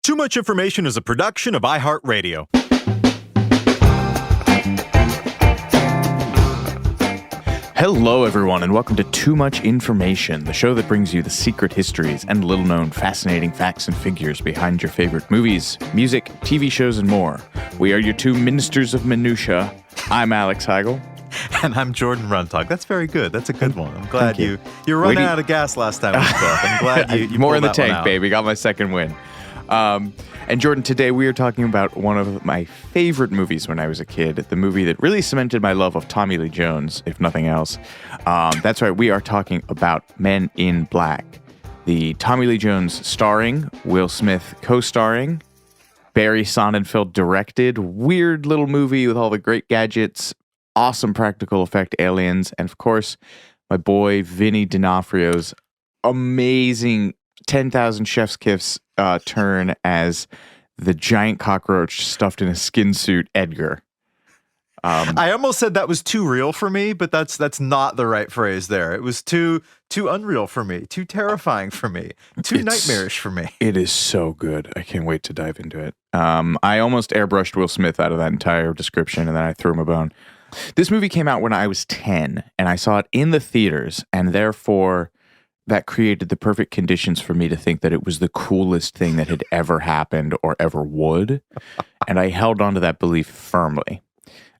Too Much Information is a production of iHeart Radio. Hello, everyone, and welcome to Too Much Information, the show that brings you the secret histories and little-known fascinating facts and figures behind your favorite movies, music, TV shows, and more. We are your two ministers of minutia. I'm Alex Heigl. And I'm Jordan Runtagh. That's very good. that's a good one. I'm glad you were running out of gas last time we spoke. I'm glad you More in the pulled that one tank, out. baby. Got my second win. And Jordan, today we are talking about one of my favorite movies when I was a kid, the movie that really cemented my love of Tommy Lee Jones, if nothing else. That's right, we are talking about Men in Black, the Tommy Lee Jones starring, Will Smith co-starring, Barry Sonnenfeld directed, weird little movie with all the great gadgets, awesome practical effect aliens, and of course, my boy Vinny D'Onofrio's amazing 10,000 Chef's Kiss turn as the giant cockroach stuffed in a skin suit, Edgar. I almost said that was too real for me, but that's not the right phrase there. It was too unreal for me, too terrifying for me, too nightmarish for me. It is so good. I can't wait to dive into it. I almost airbrushed Will Smith out of that entire description, and then I threw him a bone. This movie came out when I was 10, and I saw it in the theaters, and therefore that created the perfect conditions for me to think that it was the coolest thing that had ever happened or ever would. And I held on to that belief firmly.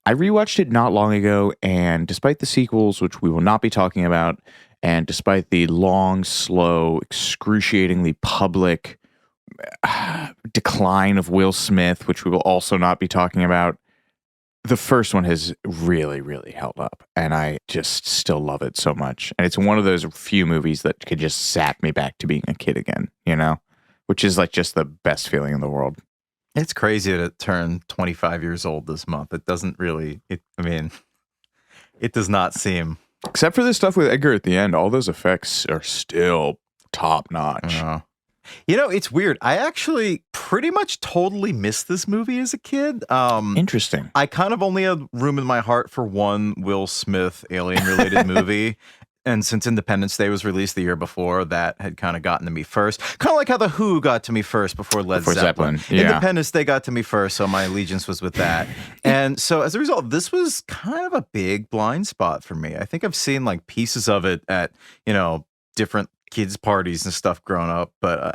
I rewatched it not long ago, and despite the sequels, which we will not be talking about, and despite the long, slow, excruciatingly public decline of Will Smith, which we will also not be talking about, the first one has really, really held up, and I just still love it so much. And it's one of those few movies that could just sap me back to being a kid again, you know, which is like just the best feeling in the world. It's crazy that it turned 25 years old this month. It doesn't really, it does not seem. Except for this stuff with Edgar at the end, all those effects are still top notch. You know, it's weird. I actually pretty much totally missed this movie as a kid. Interesting. I kind of only had room in my heart for one Will Smith alien-related movie. And since Independence Day was released the year before, that had kind of gotten to me first. Kind of like how The Who got to me first before Led Zeppelin. Yeah. Independence Day got to me first, so my allegiance was with that. And so as a result, this was kind of a big blind spot for me. I think I've seen like pieces of it at, different kids' parties and stuff growing up. But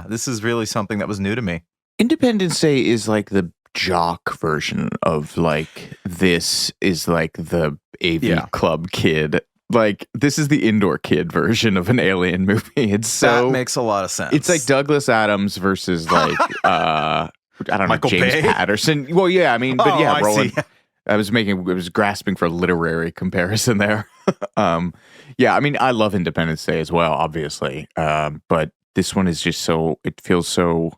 this is really something that was new to me. Independence Day is like the jock version of like, this is like the AV Club kid. Like, this is the indoor kid version of an alien movie. That makes a lot of sense. It's like Douglas Adams versus like, I don't Michael know, James Bay? Patterson. Well, yeah, I mean, but I Roland. see. I was grasping for a literary comparison there. I mean, I love Independence Day as well, obviously. But this one is just it feels so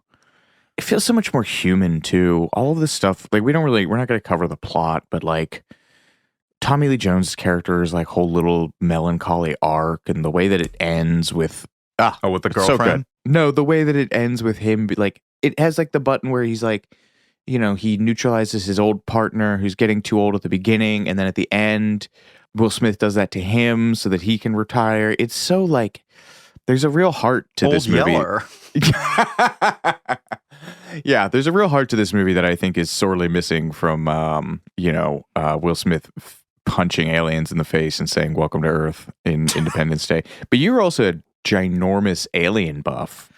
much more human too. All of this stuff, like we're not going to cover the plot, but like Tommy Lee Jones' character's like whole little melancholy arc and the way that it ends with with the girlfriend? So good. No, the way that it ends with him, like it has like the button where he's like, he neutralizes his old partner who's getting too old at the beginning, and then at the end, Will Smith does that to him so that he can retire. It's so like, there's a real heart to this movie. Yeller. Yeah, there's a real heart to this movie that I think is sorely missing from, Will Smith punching aliens in the face and saying, "Welcome to Earth" in Independence Day. But you're also a ginormous alien buff.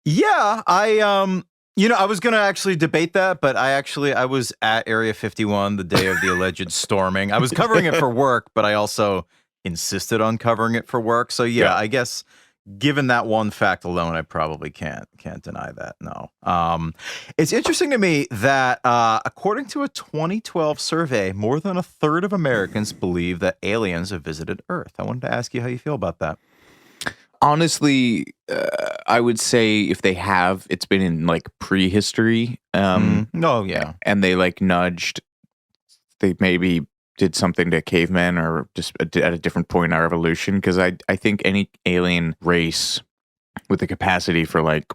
Yeah, I was going to actually debate that, but I was at Area 51 the day of the alleged storming. I was covering it for work, but I also insisted on covering it for work. So yeah. I guess given that one fact alone, I probably can't deny that. No. It's interesting to me that according to a 2012 survey, more than a third of Americans believe that aliens have visited Earth. I wanted to ask you how you feel about that. Honestly, I would say if they have, it's been in like prehistory. Yeah. And they like they maybe did something to cavemen or just at a different point in our evolution. Because I think any alien race with the capacity for like,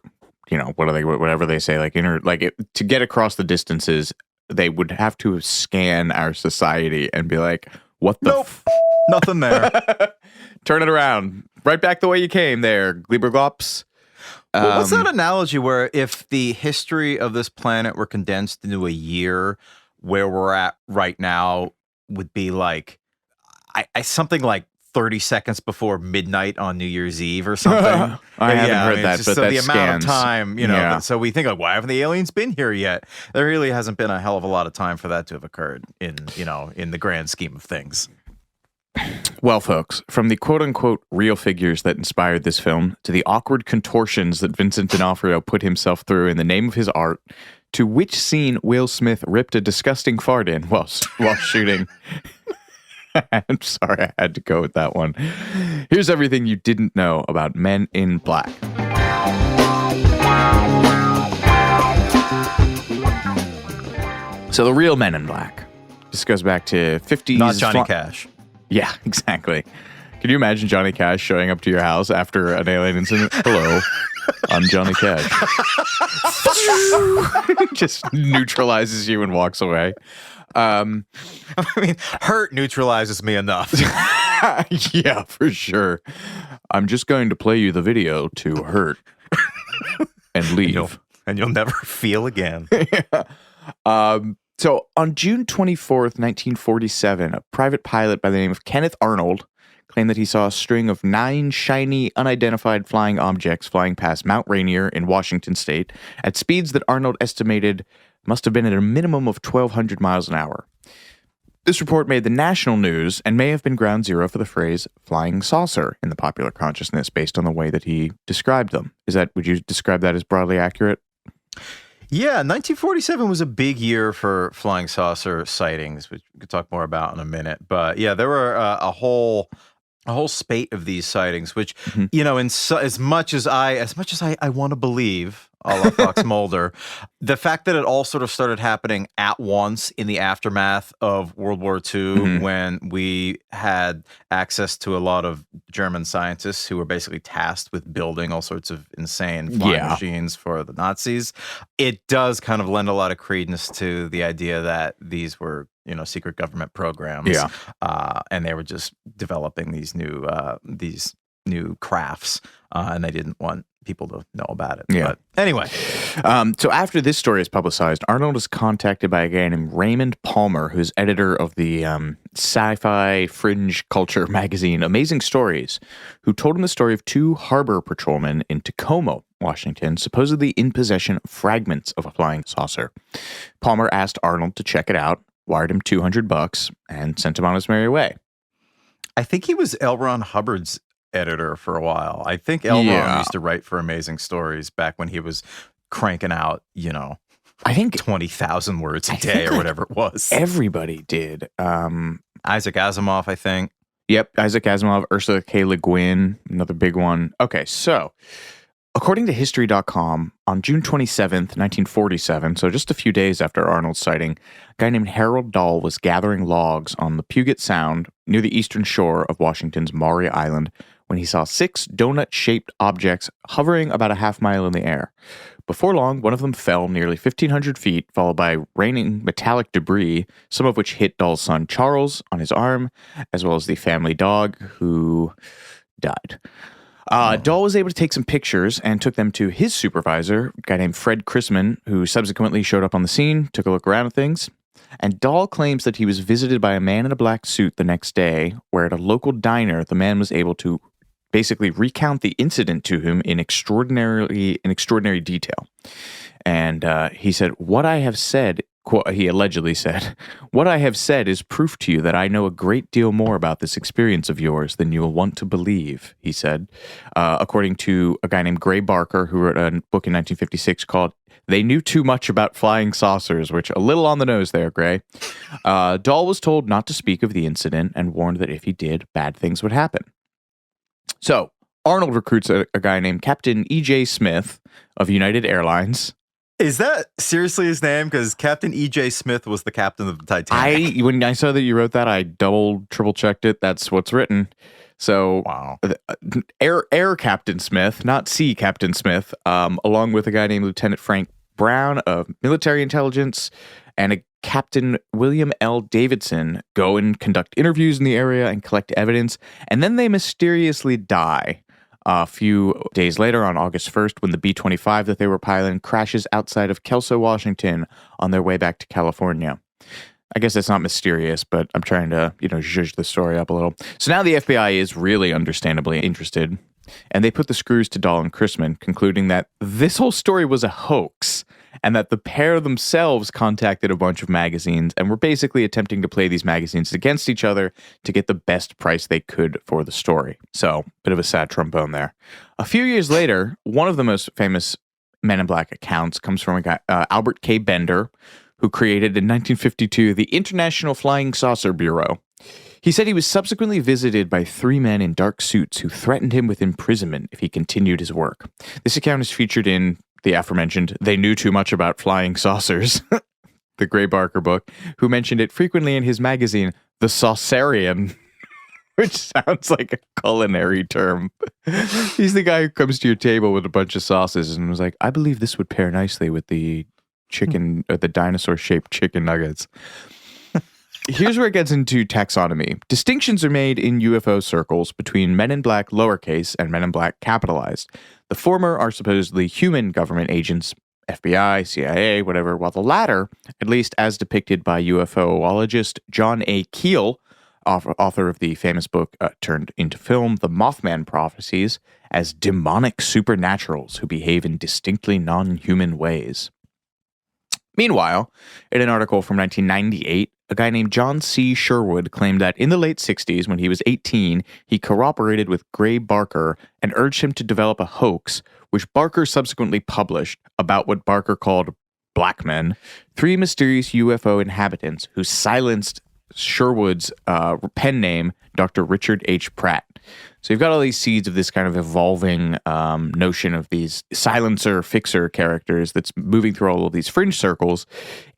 whatever they say, like to get across the distances, they would have to scan our society and be like, what the nope. Nothing there. Turn it around. Right back the way you came there, Glieberglops. Well, what's that analogy where if the history of this planet were condensed into a year, where we're at right now would be like something like 30 seconds before midnight on New Year's Eve or something. I haven't heard it's that, just but so that the amount scans. of time, Yeah. so we think like, why haven't the aliens been here yet? There really hasn't been a hell of a lot of time for that to have occurred in the grand scheme of things. Well, folks, from the quote-unquote real figures that inspired this film, to the awkward contortions that Vincent D'Onofrio put himself through in the name of his art, to which scene Will Smith ripped a disgusting fart in while shooting. I'm sorry, I had to go with that one. Here's everything you didn't know about Men in Black. So the real Men in Black. This goes back to 50s. Not Johnny Cash. Yeah, exactly. Can you imagine Johnny Cash showing up to your house after an alien incident? Hello, I'm Johnny Cash. Just neutralizes you and walks away. I mean, hurt neutralizes me enough. Yeah, for sure. I'm just going to play you the video to hurt and leave. And you'll never feel again. So on June 24th, 1947, a private pilot by the name of Kenneth Arnold claimed that he saw a string of 9 shiny, unidentified flying objects flying past Mount Rainier in Washington state at speeds that Arnold estimated must have been at a minimum of 1,200 miles an hour. This report made the national news and may have been ground zero for the phrase flying saucer in the popular consciousness based on the way that he described them. Would you describe that as broadly accurate? Yeah, 1947 was a big year for flying saucer sightings, which we could talk more about in a minute. But yeah, there were a whole spate of these sightings, which as much as I want to believe, a la Fox Mulder, the fact that it all sort of started happening at once in the aftermath of World War II, when we had access to a lot of German scientists who were basically tasked with building all sorts of insane flying machines for the Nazis, it does kind of lend a lot of credence to the idea that these were secret government programs, and they were just developing these new crafts, and they didn't want people to know about it. Yeah. But anyway. So after this story is publicized, Arnold is contacted by a guy named Raymond Palmer, who's editor of the sci-fi fringe culture magazine Amazing Stories, who told him the story of 2 harbor patrolmen in Tacoma, Washington, supposedly in possession of fragments of a flying saucer. Palmer asked Arnold to check it out, wired him $200, and sent him on his merry way. I think he was L. Ron Hubbard's editor for a while. I think L. Ron used to write for Amazing Stories back when he was cranking out, I think 20,000 words a day or whatever it was. Everybody did. Isaac Asimov, I think. Yep, Isaac Asimov, Ursula K. Le Guin, another big one. Okay, so according to History.com, on June 27th, 1947, so just a few days after Arnold's sighting, a guy named Harold Dahl was gathering logs on the Puget Sound near the eastern shore of Washington's Maury Island when he saw 6 donut-shaped objects hovering about a half mile in the air. Before long, one of them fell nearly 1,500 feet, followed by raining metallic debris, some of which hit Dahl's son Charles on his arm, as well as the family dog, who died. Dahl was able to take some pictures and took them to his supervisor, a guy named Fred Chrisman, who subsequently showed up on the scene, took a look around at things. And Dahl claims that he was visited by a man in a black suit the next day, where at a local diner, the man was able to basically recount the incident to him in extraordinary detail. And he said, "What I have said," quote, he allegedly said, "What I have said is proof to you that I know a great deal more about this experience of yours than you will want to believe," he said, according to a guy named Gray Barker, who wrote a book in 1956 called "They Knew Too Much About Flying Saucers," which a little on the nose there, Gray. Dahl was told not to speak of the incident and warned that if he did, bad things would happen. So Arnold recruits a guy named Captain E.J. Smith of United Airlines. Is that seriously his name? Because Captain E.J. Smith was the captain of the Titanic. When I saw that you wrote that, I triple checked it. That's what's written. So, wow. Air Captain Smith, not Sea Captain Smith, along with a guy named Lieutenant Frank Brown of military intelligence and a Captain William L. Davidson, go and conduct interviews in the area and collect evidence, and then they mysteriously die. A few days later, on August 1st, when the B-25 that they were piloting crashes outside of Kelso, Washington, on their way back to California. I guess that's not mysterious, but I'm trying to, zhuzh the story up a little. So now the FBI is really understandably interested, and they put the screws to Dahl and Chrisman, concluding that this whole story was a hoax, and that the pair themselves contacted a bunch of magazines and were basically attempting to play these magazines against each other to get the best price they could for the story. So, bit of a sad trombone there. A few years later, one of the most famous Men in Black accounts comes from a guy, Albert K. Bender, who created in 1952 the International Flying Saucer Bureau. He said he was subsequently visited by 3 men in dark suits who threatened him with imprisonment if he continued his work. This account is featured in the aforementioned They Knew Too Much About Flying Saucers, the Gray Barker book, who mentioned it frequently in his magazine, The Saucerian, which sounds like a culinary term. He's the guy who comes to your table with a bunch of sauces and was like, I believe this would pair nicely with the chicken, or the dinosaur-shaped chicken nuggets. Here's where it gets into taxonomy. Distinctions are made in UFO circles between Men in Black lowercase and Men in Black capitalized. The former are supposedly human government agents, FBI, CIA, whatever, while the latter, at least as depicted by UFOologist John A. Keel, author of the famous book turned into film, The Mothman Prophecies, as demonic supernaturals who behave in distinctly non-human ways. Meanwhile, in an article from 1998, a guy named John C. Sherwood claimed that in the late 60s, when he was 18, he cooperated with Gray Barker and urged him to develop a hoax, which Barker subsequently published about what Barker called black men, 3 mysterious UFO inhabitants who silenced Sherwood's pen name, Dr. Richard H. Pratt. So you've got all these seeds of this kind of evolving notion of these silencer fixer characters that's moving through all of these fringe circles.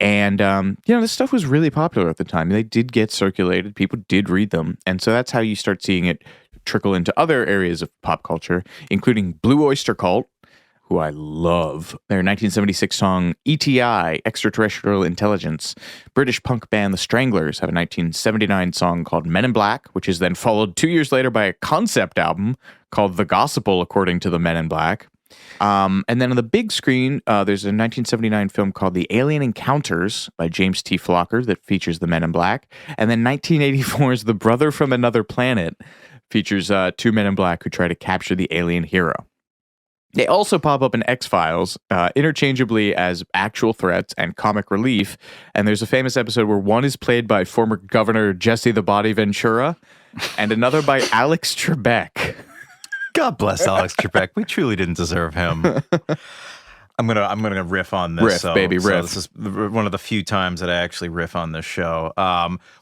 And, this stuff was really popular at the time. They did get circulated. People did read them. And so that's how you start seeing it trickle into other areas of pop culture, including Blue Oyster Cult, who I love. Their 1976 song, ETI, Extraterrestrial Intelligence. British punk band The Stranglers have a 1979 song called Men in Black, which is then followed 2 years later by a concept album called The Gospel According to the Men in Black. And then on the big screen, there's a 1979 film called The Alien Encounters by James T. Flocker that features the Men in Black. And then 1984's The Brother from Another Planet features 2 men in black who try to capture the alien hero. They also pop up in X-Files, interchangeably as actual threats and comic relief. And there's a famous episode where one is played by former Governor Jesse the Body Ventura and another by Alex Trebek. God bless Alex Trebek. We truly didn't deserve him. I'm gonna riff on this. Riff, baby, riff. This is one of the few times that I actually riff on this show.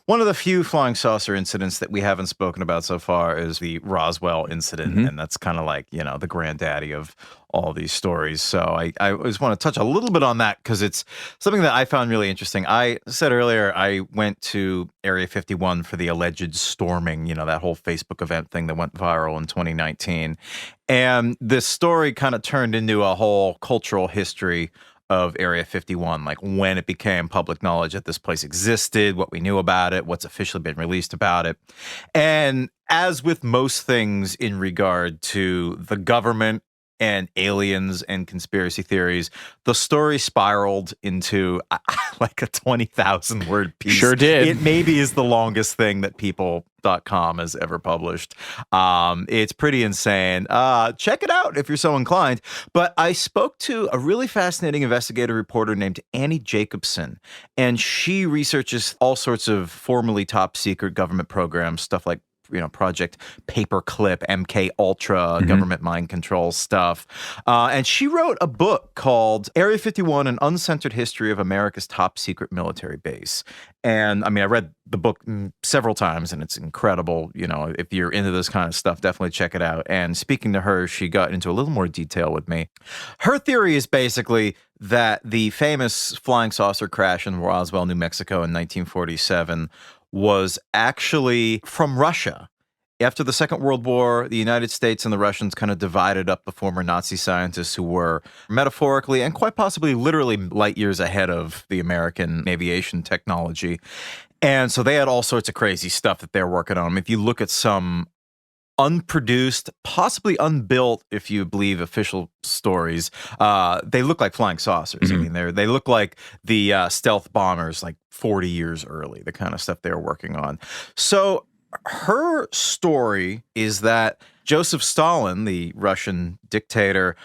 One of the few flying saucer incidents that we haven't spoken about so far is the Roswell incident, and that's kind of like the granddaddy of all these stories. So I just want to touch a little bit on that because it's something that I found really interesting. I said earlier I went to Area 51 for the alleged storming, that whole Facebook event thing that went viral in 2019. And this story kind of turned into a whole cultural history of Area 51, like when it became public knowledge that this place existed, what we knew about it, what's officially been released about it. And as with most things in regard to the government and aliens and conspiracy theories, the story spiraled into like a 20,000 word piece. Sure did. It maybe is the longest thing that people.com has ever published. It's pretty insane. Check it out if you're so inclined. But I spoke to a really fascinating investigative reporter named Annie Jacobson, and she researches all sorts of formerly top secret government programs, stuff like Project Paperclip, MK Ultra, government mind control stuff. And she wrote a book called Area 51, An Uncensored History of America's Top Secret Military Base. And I read the book several times and it's incredible. If you're into this kind of stuff, definitely check it out. And speaking to her, she got into a little more detail with me. Her theory is basically that the famous flying saucer crash in Roswell, New Mexico in 1947 was actually from Russia. After the Second World War, the United States and the Russians kind of divided up the former Nazi scientists who were metaphorically and quite possibly literally light years ahead of the American aviation technology. And so they had all sorts of crazy stuff that they're working on. If you look at some unproduced, possibly unbuilt, if you believe official stories. They look like flying saucers. I mean, they look like the stealth bombers, like 40 years early, the kind of stuff they were working on. So her story is that Joseph Stalin, the Russian dictator,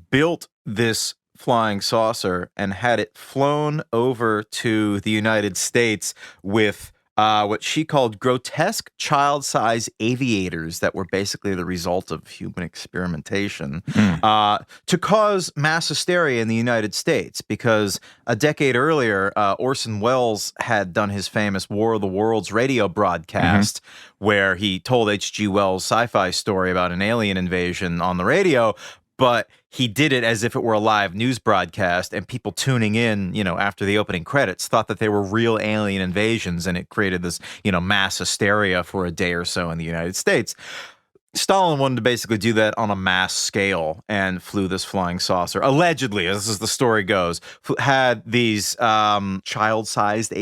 built this flying saucer and had it flown over to the United States with what she called grotesque child-size aviators that were basically the result of human experimentation to cause mass hysteria in the United States, because a decade earlier, Orson Welles had done his famous War of the Worlds radio broadcast where he told H.G. Wells' sci-fi story about an alien invasion on the radio, but he did it as if it were a live news broadcast, and people tuning in, after the opening credits thought that they were real alien invasions, and it created this, mass hysteria for a day or so in the United States. Stalin wanted to basically do that on a mass scale and flew this flying saucer. Allegedly, as the story goes, had these grotesque child-sized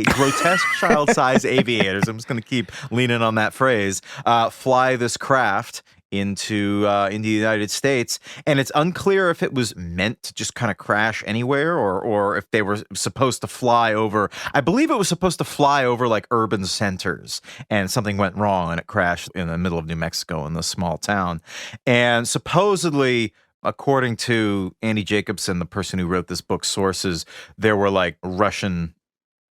aviators. I'm just going to keep leaning on that phrase. Fly this craft into the United States, and it's unclear if it was meant to just kind of crash anywhere, or if they were supposed to fly over. I believe it was supposed to fly over like urban centers, and something went wrong and it crashed in the middle of New Mexico in this small town. And supposedly, according to Andy Jacobson, the person who wrote this book's sources, there were like Russian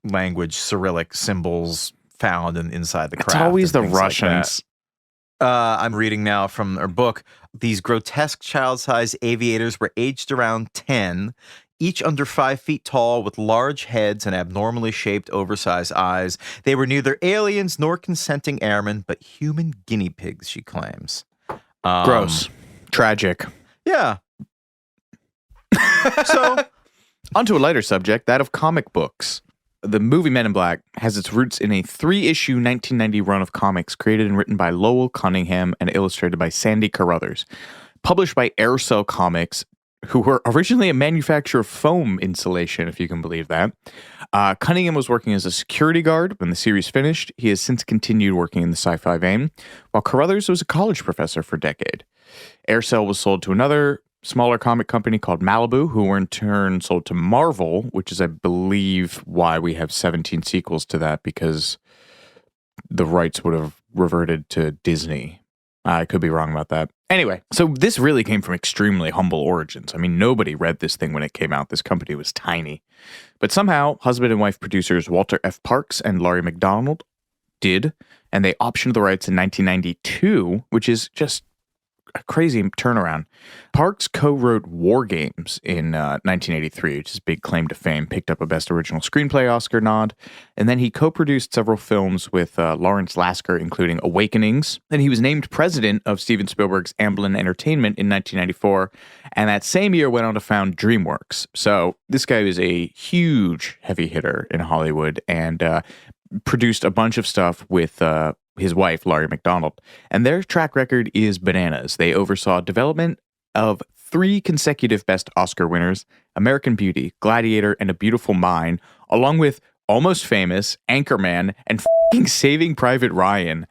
language Cyrillic symbols found inside the craft. It's always the Russians. I'm reading now from her book. These grotesque child-sized aviators were aged around 10, each under 5 feet tall, with large heads and abnormally shaped, oversized eyes. They were neither aliens nor consenting airmen, but human guinea pigs, she claims. Gross. Tragic. Yeah. So, onto a lighter subject, that of comic books. The movie Men in Black has its roots in a 3-issue 1990 run of comics created and written by Lowell Cunningham and illustrated by Sandy Carruthers. Published by Aircell Comics, who were originally a manufacturer of foam insulation, if you can believe that. Cunningham was working as a security guard when the series finished. He has since continued working in the sci-fi vein, while Carruthers was a college professor for a decade. Aircell was sold to another smaller comic company called Malibu, who were in turn sold to Marvel, which is, I believe, why we have 17 sequels to that, because the rights would have reverted to Disney. I could be wrong about that. Anyway, so this really came from extremely humble origins. I mean, nobody read this thing when it came out. This company was tiny. But somehow, husband and wife producers Walter F. Parks and Laurie McDonald did, and they optioned the rights in 1992, which is just a crazy turnaround. Parks co-wrote War Games in 1983, which is a big claim to fame, picked up a Best Original Screenplay Oscar nod, and then he co-produced several films with Lawrence Lasker, including Awakenings. Then he was named president of Steven Spielberg's Amblin Entertainment in 1994, and that same year went on to found DreamWorks. So this guy was a huge heavy hitter in Hollywood and produced a bunch of stuff with his wife, Laurie McDonald, and their track record is bananas. They oversaw development of 3 consecutive Best Oscar winners, American Beauty, Gladiator, and A Beautiful Mind, along with Almost Famous, Anchorman, and f***ing Saving Private Ryan.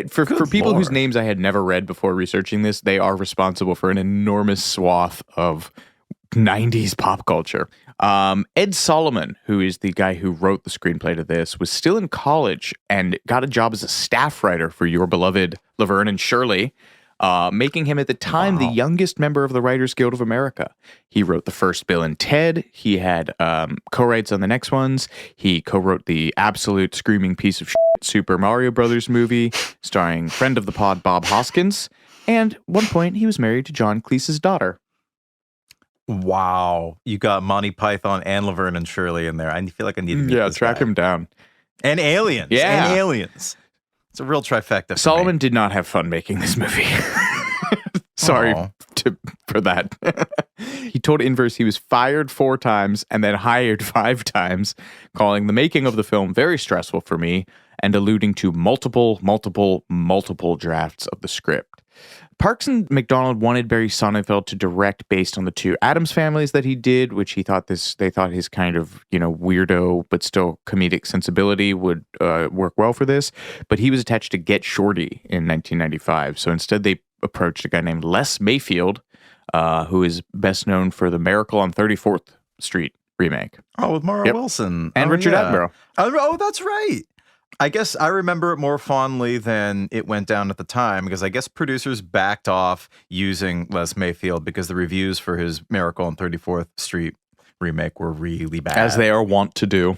For people whose names I had never read before researching this, they are responsible for an enormous swath of 90s pop culture. Ed Solomon, who is the guy who wrote the screenplay to this, was still in college and got a job as a staff writer for your beloved Laverne and Shirley, making him at the time the youngest member of the Writers Guild of America. He wrote the first Bill and Ted. He had co-writes on the next ones. He co-wrote the absolute screaming piece of shit Super Mario Brothers movie, starring friend of the pod Bob Hoskins. And at one point, he was married to John Cleese's daughter. Wow. You got Monty Python and Laverne and Shirley in there. I feel like I need to meet this track guy. him down. And aliens. Yeah. And aliens. It's a real trifecta. Solomon did not have fun making this movie. Sorry for that. He told Inverse he was fired 4 times and then hired 5 times, calling the making of the film very stressful for me and alluding to multiple drafts of the script. Parks and McDonald wanted Barry Sonnenfeld to direct based on the two Addams Families that he did, which they thought his kind of, weirdo but still comedic sensibility would work well for this. But he was attached to Get Shorty in 1995. So instead they approached a guy named Les Mayfield, who is best known for the Miracle on 34th Street remake. Oh, with Mara Wilson. And Richard Attenborough. Oh, that's right. I guess I remember it more fondly than it went down at the time, because I guess producers backed off using Les Mayfield because the reviews for his Miracle on 34th Street remake were really bad. As they are wont to do.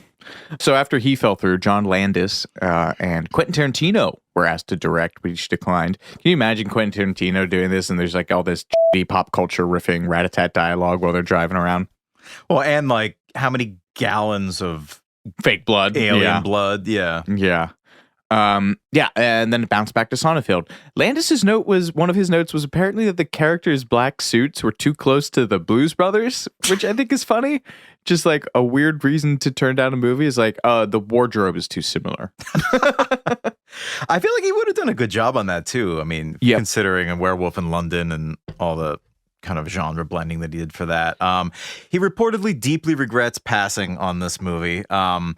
So after he fell through, John Landis and Quentin Tarantino were asked to direct, but each declined. Can you imagine Quentin Tarantino doing this and there's like all this pop culture riffing rat-a-tat dialogue while they're driving around? Well, and like how many gallons of fake blood, alien blood, yeah. And then it bounced back to Sonnenfeld. Landis's one of his notes was apparently that the characters' black suits were too close to the Blues Brothers, which I think is funny. Just like a weird reason to turn down a movie is like, the wardrobe is too similar. I feel like he would have done a good job on that too. I mean, considering A Werewolf in London and all the kind of genre blending that he did for that. He reportedly deeply regrets passing on this movie. I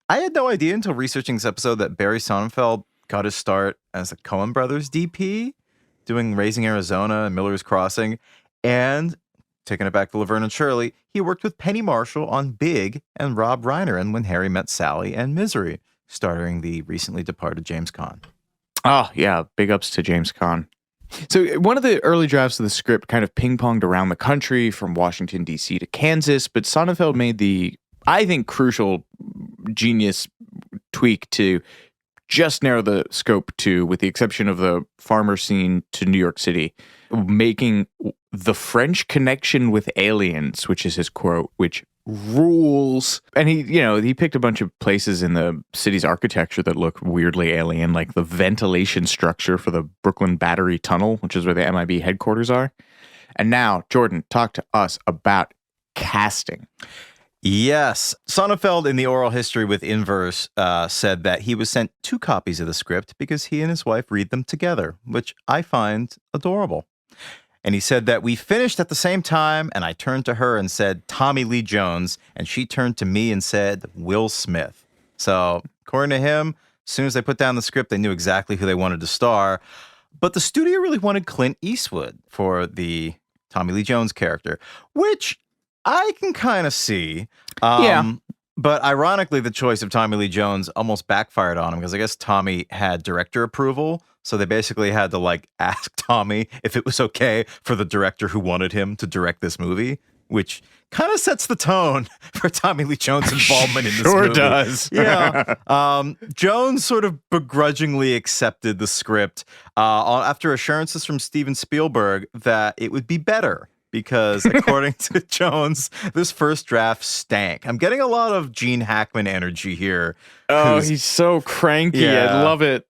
had no idea until researching this episode that Barry Sonnenfeld got his start as a Coen Brothers DP, doing Raising Arizona and Miller's Crossing, and taking it back to Laverne and Shirley, he worked with Penny Marshall on Big and Rob Reiner in When Harry Met Sally and Misery, starring the recently departed James Caan. Oh, yeah. Big ups to James Caan. So one of the early drafts of the script kind of ping-ponged around the country from Washington, D.C. to Kansas, but Sonnenfeld made the, I think, crucial genius tweak to just narrow the scope to, with the exception of the farmer scene, to New York City, making the French connection with aliens, which is his quote, which rules. And he picked a bunch of places in the city's architecture that look weirdly alien, like the ventilation structure for the Brooklyn Battery Tunnel, which is where the MIB headquarters are. And now, Jordan, talk to us about casting. Yes. Sonnenfeld, in the oral history with Inverse, said that he was sent 2 copies of the script because he and his wife read them together, which I find adorable. And he said that we finished at the same time, and I turned to her and said, Tommy Lee Jones, and she turned to me and said, Will Smith. So, according to him, as soon as they put down the script, they knew exactly who they wanted to star. But the studio really wanted Clint Eastwood for the Tommy Lee Jones character, which I can kind of see. But ironically, the choice of Tommy Lee Jones almost backfired on him because I guess Tommy had director approval. So they basically had to ask Tommy if it was okay for the director who wanted him to direct this movie, which kind of sets the tone for Tommy Lee Jones' involvement in this movie. Sure does. Yeah. Jones sort of begrudgingly accepted the script after assurances from Steven Spielberg that it would be better. Because according to Jones, this first draft stank. I'm getting a lot of Gene Hackman energy here. Oh, he's so cranky. Yeah. I love it.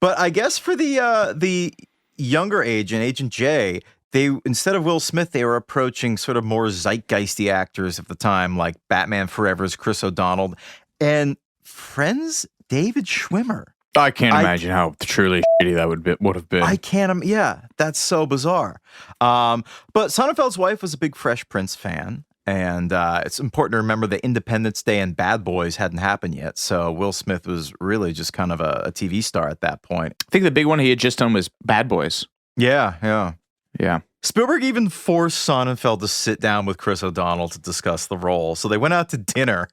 But I guess for the younger Agent J, they, instead of Will Smith, they were approaching sort of more zeitgeisty actors of the time, like Batman Forever's Chris O'Donnell and Friends' David Schwimmer. I can't imagine how truly shitty that would have been. I can't. Yeah, that's so bizarre. But Sonnenfeld's wife was a big Fresh Prince fan. And it's important to remember that Independence Day and Bad Boys hadn't happened yet. So Will Smith was really just kind of a TV star at that point. I think the big one he had just done was Bad Boys. Yeah. Spielberg even forced Sonnenfeld to sit down with Chris O'Donnell to discuss the role. So they went out to dinner,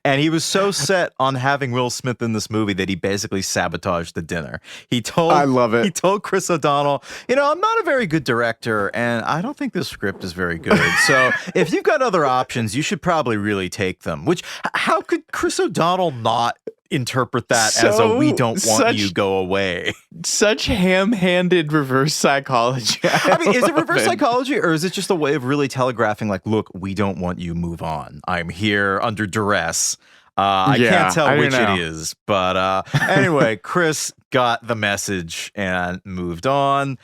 and he was so set on having Will Smith in this movie that he basically sabotaged the dinner. I love it. He told Chris O'Donnell, I'm not a very good director, and I don't think this script is very good. So if you've got other options, you should probably really take them. Which, how could Chris O'Donnell not interpret that as a "we don't want you, go away"? Such ham-handed reverse psychology. I mean, is it reverse psychology, or is it just a way of really telegraphing, look, we don't want you, move on. I'm here under duress. I can't tell which it is. But anyway, Chris got the message and moved on.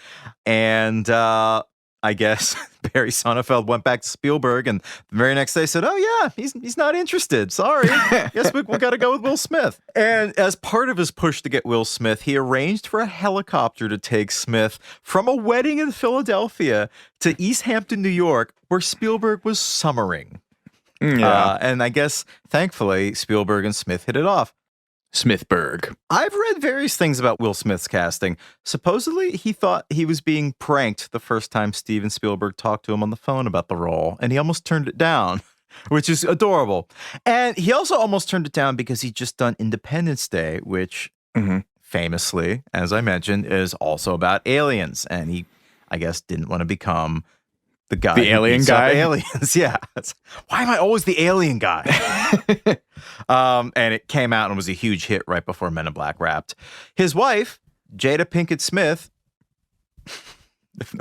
And I guess Barry Sonnenfeld went back to Spielberg, and the very next day said, "Oh yeah, he's not interested. Sorry, guess we got to go with Will Smith." And as part of his push to get Will Smith, he arranged for a helicopter to take Smith from a wedding in Philadelphia to East Hampton, New York, where Spielberg was summering. Yeah. And I guess, thankfully, Spielberg and Smith hit it off. Smithberg. I've read various things about Will Smith's casting. Supposedly, he thought he was being pranked the first time Steven Spielberg talked to him on the phone about the role, and he almost turned it down, which is adorable. And he also almost turned it down because he'd just done Independence Day, which famously, as I mentioned, is also about aliens. And he, I guess, didn't want to become the guy, the alien guy, aliens. Yeah. Why am I always the alien guy? And it came out and was a huge hit right before Men in Black wrapped. His wife, Jada Pinkett Smith, let's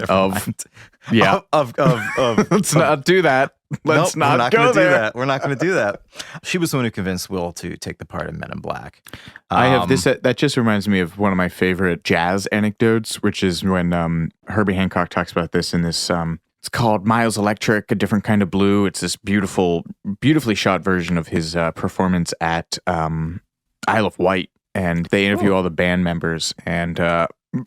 not do that. Let's not go there. We're not going to do that. She was the one who convinced Will to take the part in Men in Black. I have this. That just reminds me of one of my favorite jazz anecdotes, which is when Herbie Hancock talks about this in this. It's called Miles Electric, A Different Kind of Blue. It's this beautifully shot version of his performance at Isle of Wight. And they interview all the band members. And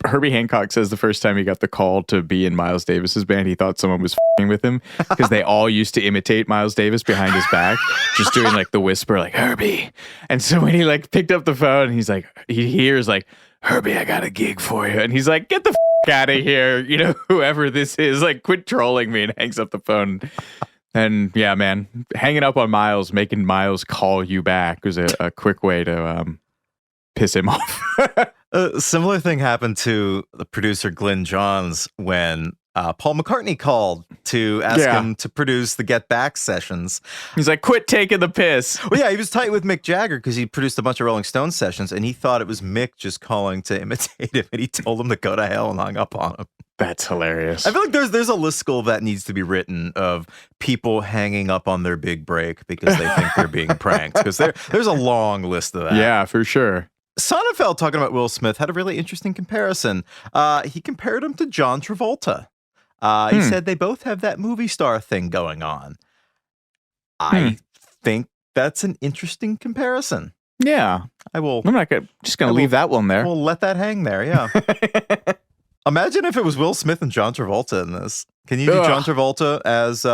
Herbie Hancock says the first time he got the call to be in Miles Davis's band, he thought someone was f***ing with him because they all used to imitate Miles Davis behind his back, just doing like the whisper, like, Herbie. And so when he like picked up the phone, he's like, he hears like, Herbie, I got a gig for you. And he's like, get the out of here, you know, whoever this is, like, quit trolling me, and hangs up the phone. And yeah, man, hanging up on Miles, making Miles call you back was a quick way to piss him off. A similar thing happened to the producer Glyn Johns when Paul McCartney called to ask him to produce the Get Back sessions. He's like, quit taking the piss. Well, yeah, he was tight with Mick Jagger because he produced a bunch of Rolling Stones sessions, and he thought it was Mick just calling to imitate him, and he told him to go to hell and hung up on him. That's hilarious. I feel like there's a listicle that needs to be written of people hanging up on their big break because they think they're being pranked, because there's a long list of that. Yeah, for sure. Sonnenfeld, talking about Will Smith, had a really interesting comparison. He compared him to John Travolta. He said they both have that movie star thing going on. I think that's an interesting comparison. Yeah. I'm not just going to leave that one there. We'll let that hang there, yeah. Imagine if it was Will Smith and John Travolta in this. Can you do John Travolta as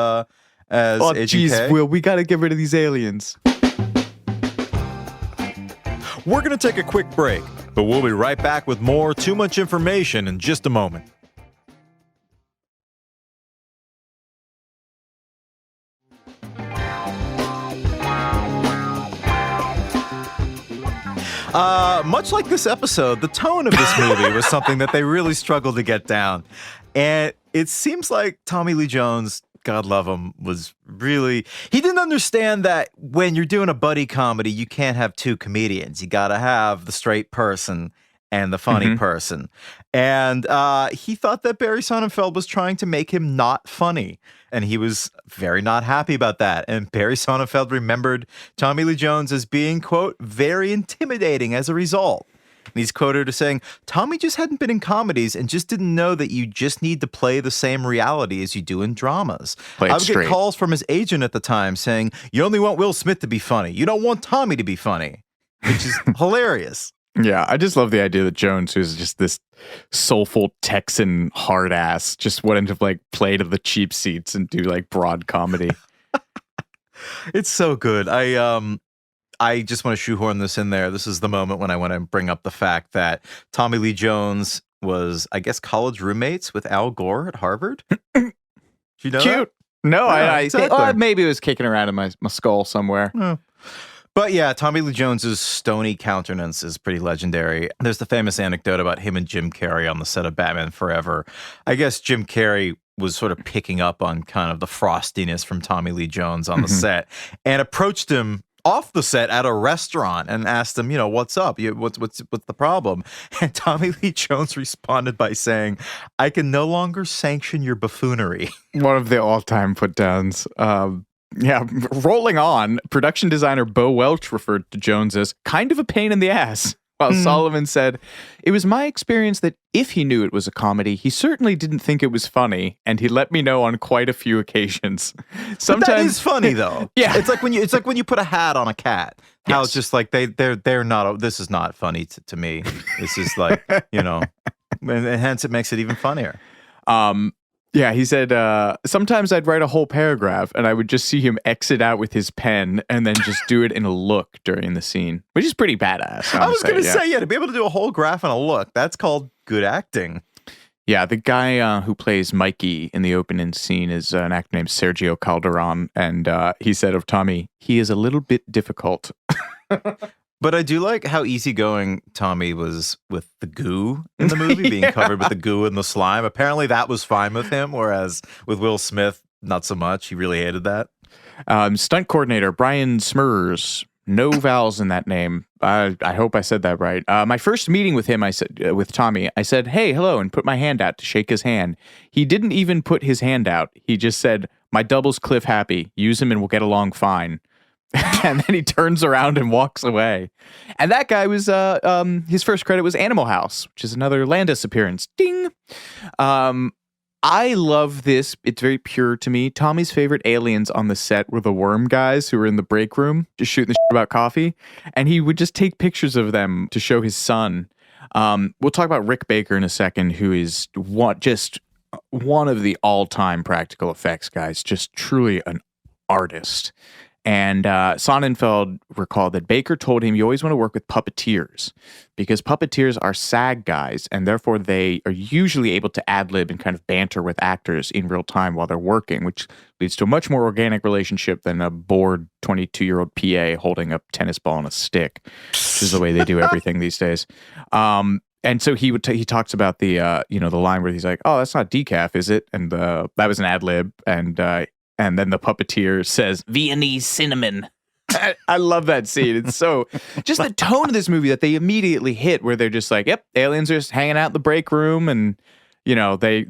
Agent K? Will, we got to get rid of these aliens. We're going to take a quick break, but we'll be right back with more Too Much Information in just a moment. Much like this episode, the tone of this movie was something that they really struggled to get down. And it seems like Tommy Lee Jones, God love him, he didn't understand that when you're doing a buddy comedy, you can't have two comedians. You got to have the straight person and the funny person. And he thought that Barry Sonnenfeld was trying to make him not funny. And he was very not happy about that. And Barry Sonnenfeld remembered Tommy Lee Jones as being, quote, very intimidating as a result. And he's quoted as saying, Tommy just hadn't been in comedies and just didn't know that you just need to play the same reality as you do in dramas. I would get calls from his agent at the time saying, you only want Will Smith to be funny. You don't want Tommy to be funny, which is hilarious. Yeah, I just love the idea that Jones, who's just this soulful Texan hard ass, just wanted to like play to the cheap seats and do like broad comedy. It's so good. I just want to shoehorn this in there. This is the moment when I want to bring up the fact that Tommy Lee Jones was, I guess, college roommates with Al Gore at Harvard. Do you know Cute. That? No, yeah, exactly. Maybe it was kicking around in my skull somewhere. Oh. But yeah, Tommy Lee Jones's stony countenance is pretty legendary. There's the famous anecdote about him and Jim Carrey on the set of Batman Forever. I guess Jim Carrey was sort of picking up on kind of the frostiness from Tommy Lee Jones on the set and approached him off the set at a restaurant and asked him, what's up? What's the problem? And Tommy Lee Jones responded by saying, I can no longer sanction your buffoonery. One of the all-time put-downs. Rolling on, production designer Bo Welch referred to Jones as kind of a pain in the ass. While Solomon said, "It was my experience that if he knew it was a comedy, he certainly didn't think it was funny, and he let me know on quite a few occasions. But that is funny though. Yeah. It's like when you put a hat on a cat. How Yes. it's just like they're not. This is not funny to me. This is like, and hence it makes it even funnier. Yeah, he said, sometimes I'd write a whole paragraph and I would just see him exit out with his pen and then just do it in a look during the scene, which is pretty badass. I was going to say, to be able to do a whole graph in a look, that's called good acting. Yeah, the guy who plays Mikey in the opening scene is an actor named Sergio Calderon, and he said of Tommy, he is a little bit difficult. But I do like how easygoing Tommy was with the goo in the movie, being covered with the goo and the slime. Apparently that was fine with him, whereas with Will Smith, not so much. He really hated that. Stunt coordinator Brian Smurs. No vowels in that name. I hope I said that right. My first meeting with him, I said with Tommy, I said, "Hey, hello," and put my hand out to shake his hand. He didn't even put his hand out. He just said, "My double's Cliff Happy. Use him and we'll get along fine." And then he turns around and walks away. And that guy was, his first credit was Animal House, which is another Landis appearance. Ding! I love this. It's very pure to me. Tommy's favorite aliens on the set were the worm guys who were in the break room just shooting the shit about coffee. And he would just take pictures of them to show his son. We'll talk about Rick Baker in a second, who is just one of the all-time practical effects guys, just truly an artist. And Sonnenfeld recalled that Baker told him you always want to work with puppeteers because puppeteers are SAG guys, and therefore they are usually able to ad-lib and kind of banter with actors in real time while they're working, which leads to a much more organic relationship than a bored 22-year-old PA holding a tennis ball on a stick, which is the way they do everything these days. And so he talks about the the line where he's like, "Oh, that's not decaf, is it?" And that was an ad-lib, and then the puppeteer says, "Viennese cinnamon." I love that scene. It's so just the tone of this movie that they immediately hit, where they're just like, "Yep, aliens are just hanging out in the break room," and they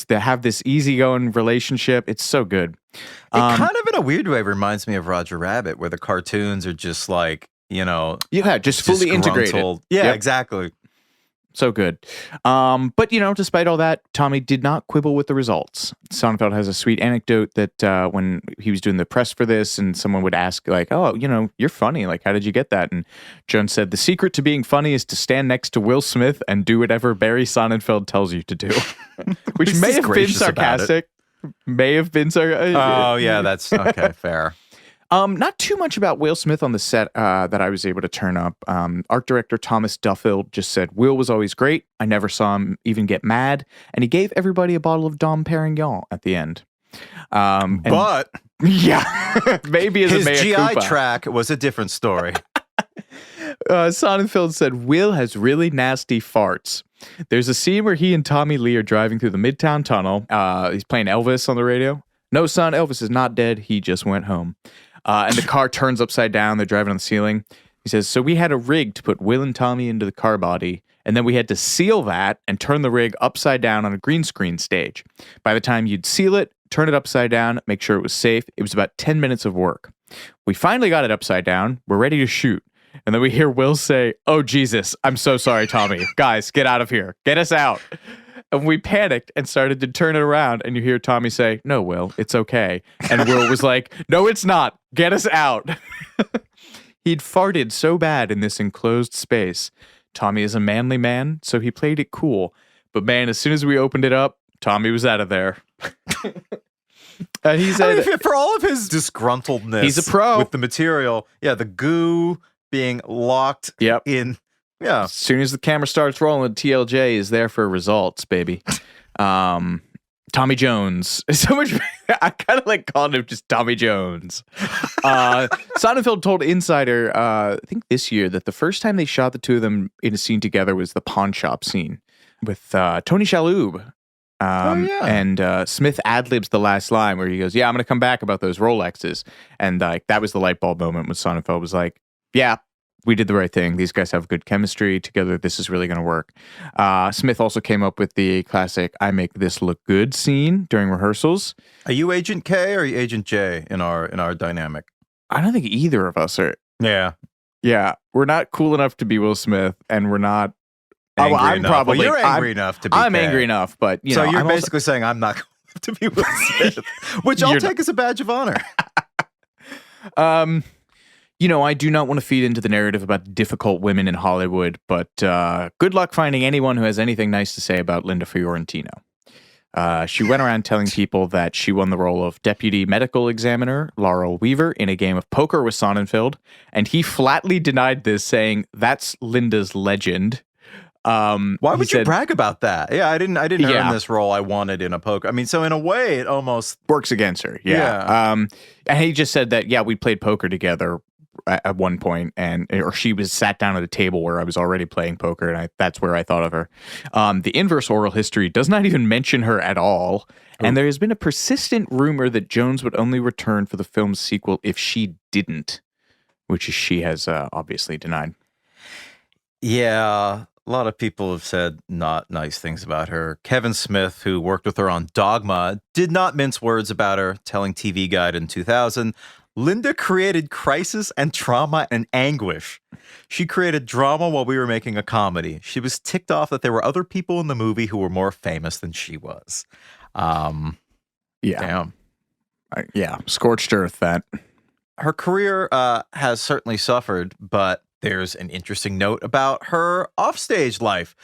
have this easygoing relationship. It's so good. It kind of, in a weird way, reminds me of Roger Rabbit, where the cartoons are just like, just fully integrated. Yeah, Yep. exactly. So good. But, despite all that, Tommy did not quibble with the results. Sonnenfeld has a sweet anecdote that when he was doing the press for this and someone would ask, like, "Oh, you're funny. Like, how did you get that?" And Jones said, "The secret to being funny is to stand next to Will Smith and do whatever Barry Sonnenfeld tells you to do." Which may have been sarcastic. May have been sarcastic. Oh, yeah, that's okay, fair. Not too much about Will Smith on the set that I was able to turn up. Art director Thomas Duffield just said, "Will was always great. I never saw him even get mad. And he gave everybody a bottle of Dom Perignon at the end." But yeah, maybe as his a mea GI culpa. track was a different story. Sonnenfeld said, "Will has really nasty farts." There's a scene where he and Tommy Lee are driving through the Midtown Tunnel. He's playing Elvis on the radio. "No, son, Elvis is not dead. He just went home." And the car turns upside down. They're driving on the ceiling. He says, "So we had a rig to put Will and Tommy into the car body, and then we had to seal that and turn the rig upside down on a green screen stage. By the time you'd seal it, turn it upside down, make sure it was safe, it was about 10 minutes of work. We finally got it upside down. We're ready to shoot. And then we hear Will say, 'Oh, Jesus, I'm so sorry, Tommy. Guys, get out of here. Get us out.' And we panicked and started to turn it around, and you hear Tommy say, 'No, Will, it's okay.' And Will was like, 'No, it's not. Get us out.' He'd farted so bad in this enclosed space. Tommy is a manly man, so he played it cool. But man, as soon as we opened it up, Tommy was out of there." And he said, for all of his disgruntledness, he's a pro with the material. Yeah, the goo being locked in. Yeah. As soon as the camera starts rolling, TLJ is there for results, baby. Tommy Jones. So much. I kind of like calling him just Tommy Jones. Sonnenfeld told Insider, I think this year, that the first time they shot the two of them in a scene together was the pawn shop scene with Tony Shalhoub. And Smith ad-libs the last line where he goes, "Yeah, I'm going to come back about those Rolexes." And that was the light bulb moment when Sonnenfeld was like, "Yeah, we did the right thing. These guys have good chemistry together. This is really going to work." Smith also came up with the classic "I make this look good" scene during rehearsals. Are you Agent K or are you Agent J in our dynamic? I don't think either of us are. Yeah. Yeah, we're not cool enough to be Will Smith, and we're not. Angry I'm enough. probably. Well, you're angry enough to be. I'm Kay. angry enough, but so know, you're I'm basically saying I'm not cool enough to be Will Smith, which I'll take as a badge of honor. I do not want to feed into the narrative about difficult women in Hollywood, but good luck finding anyone who has anything nice to say about Linda Fiorentino. She went around telling people that she won the role of deputy medical examiner Laurel Weaver in a game of poker with Sonnenfeld, and he flatly denied this, saying, "That's Linda's legend." Why would you brag about that? Yeah, I didn't earn this role I wanted in a poker. I mean, so in a way, it almost works against her. Yeah. And he just said that, we played poker together at one point, or she was sat down at a table where I was already playing poker, and that's where I thought of her. The inverse oral history does not even mention her at all, and there has been a persistent rumor that Jones would only return for the film's sequel if she didn't, which she has obviously denied. Yeah, a lot of people have said not nice things about her. Kevin Smith, who worked with her on Dogma, did not mince words about her, telling TV Guide in 2000, Linda created crisis and trauma and anguish. She created drama while we were making a comedy. She was ticked off that there were other people in the movie who were more famous than she was. Damn. Scorched earth, that. Her career has certainly suffered, but there's an interesting note about her offstage life.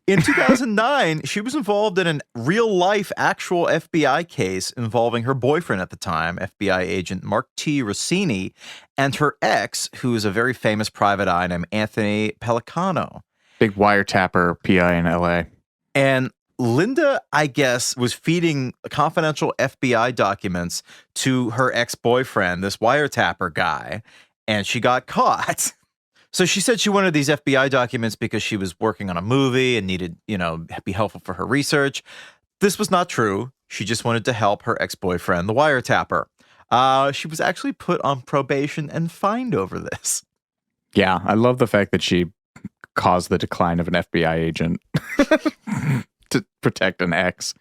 In 2009, she was involved in a real-life actual FBI case involving her boyfriend at the time, FBI agent Mark T. Rossini, and her ex, who is a very famous private eye named Anthony Pellicano. Big wiretapper PI in L.A. And Linda, I guess, was feeding confidential FBI documents to her ex-boyfriend, this wiretapper guy, and she got caught. So she said she wanted these FBI documents because she was working on a movie and needed, be helpful for her research. This was not true. She just wanted to help her ex-boyfriend, the wiretapper. She was actually put on probation and fined over this. Yeah, I love the fact that she caused the decline of an FBI agent to protect an ex.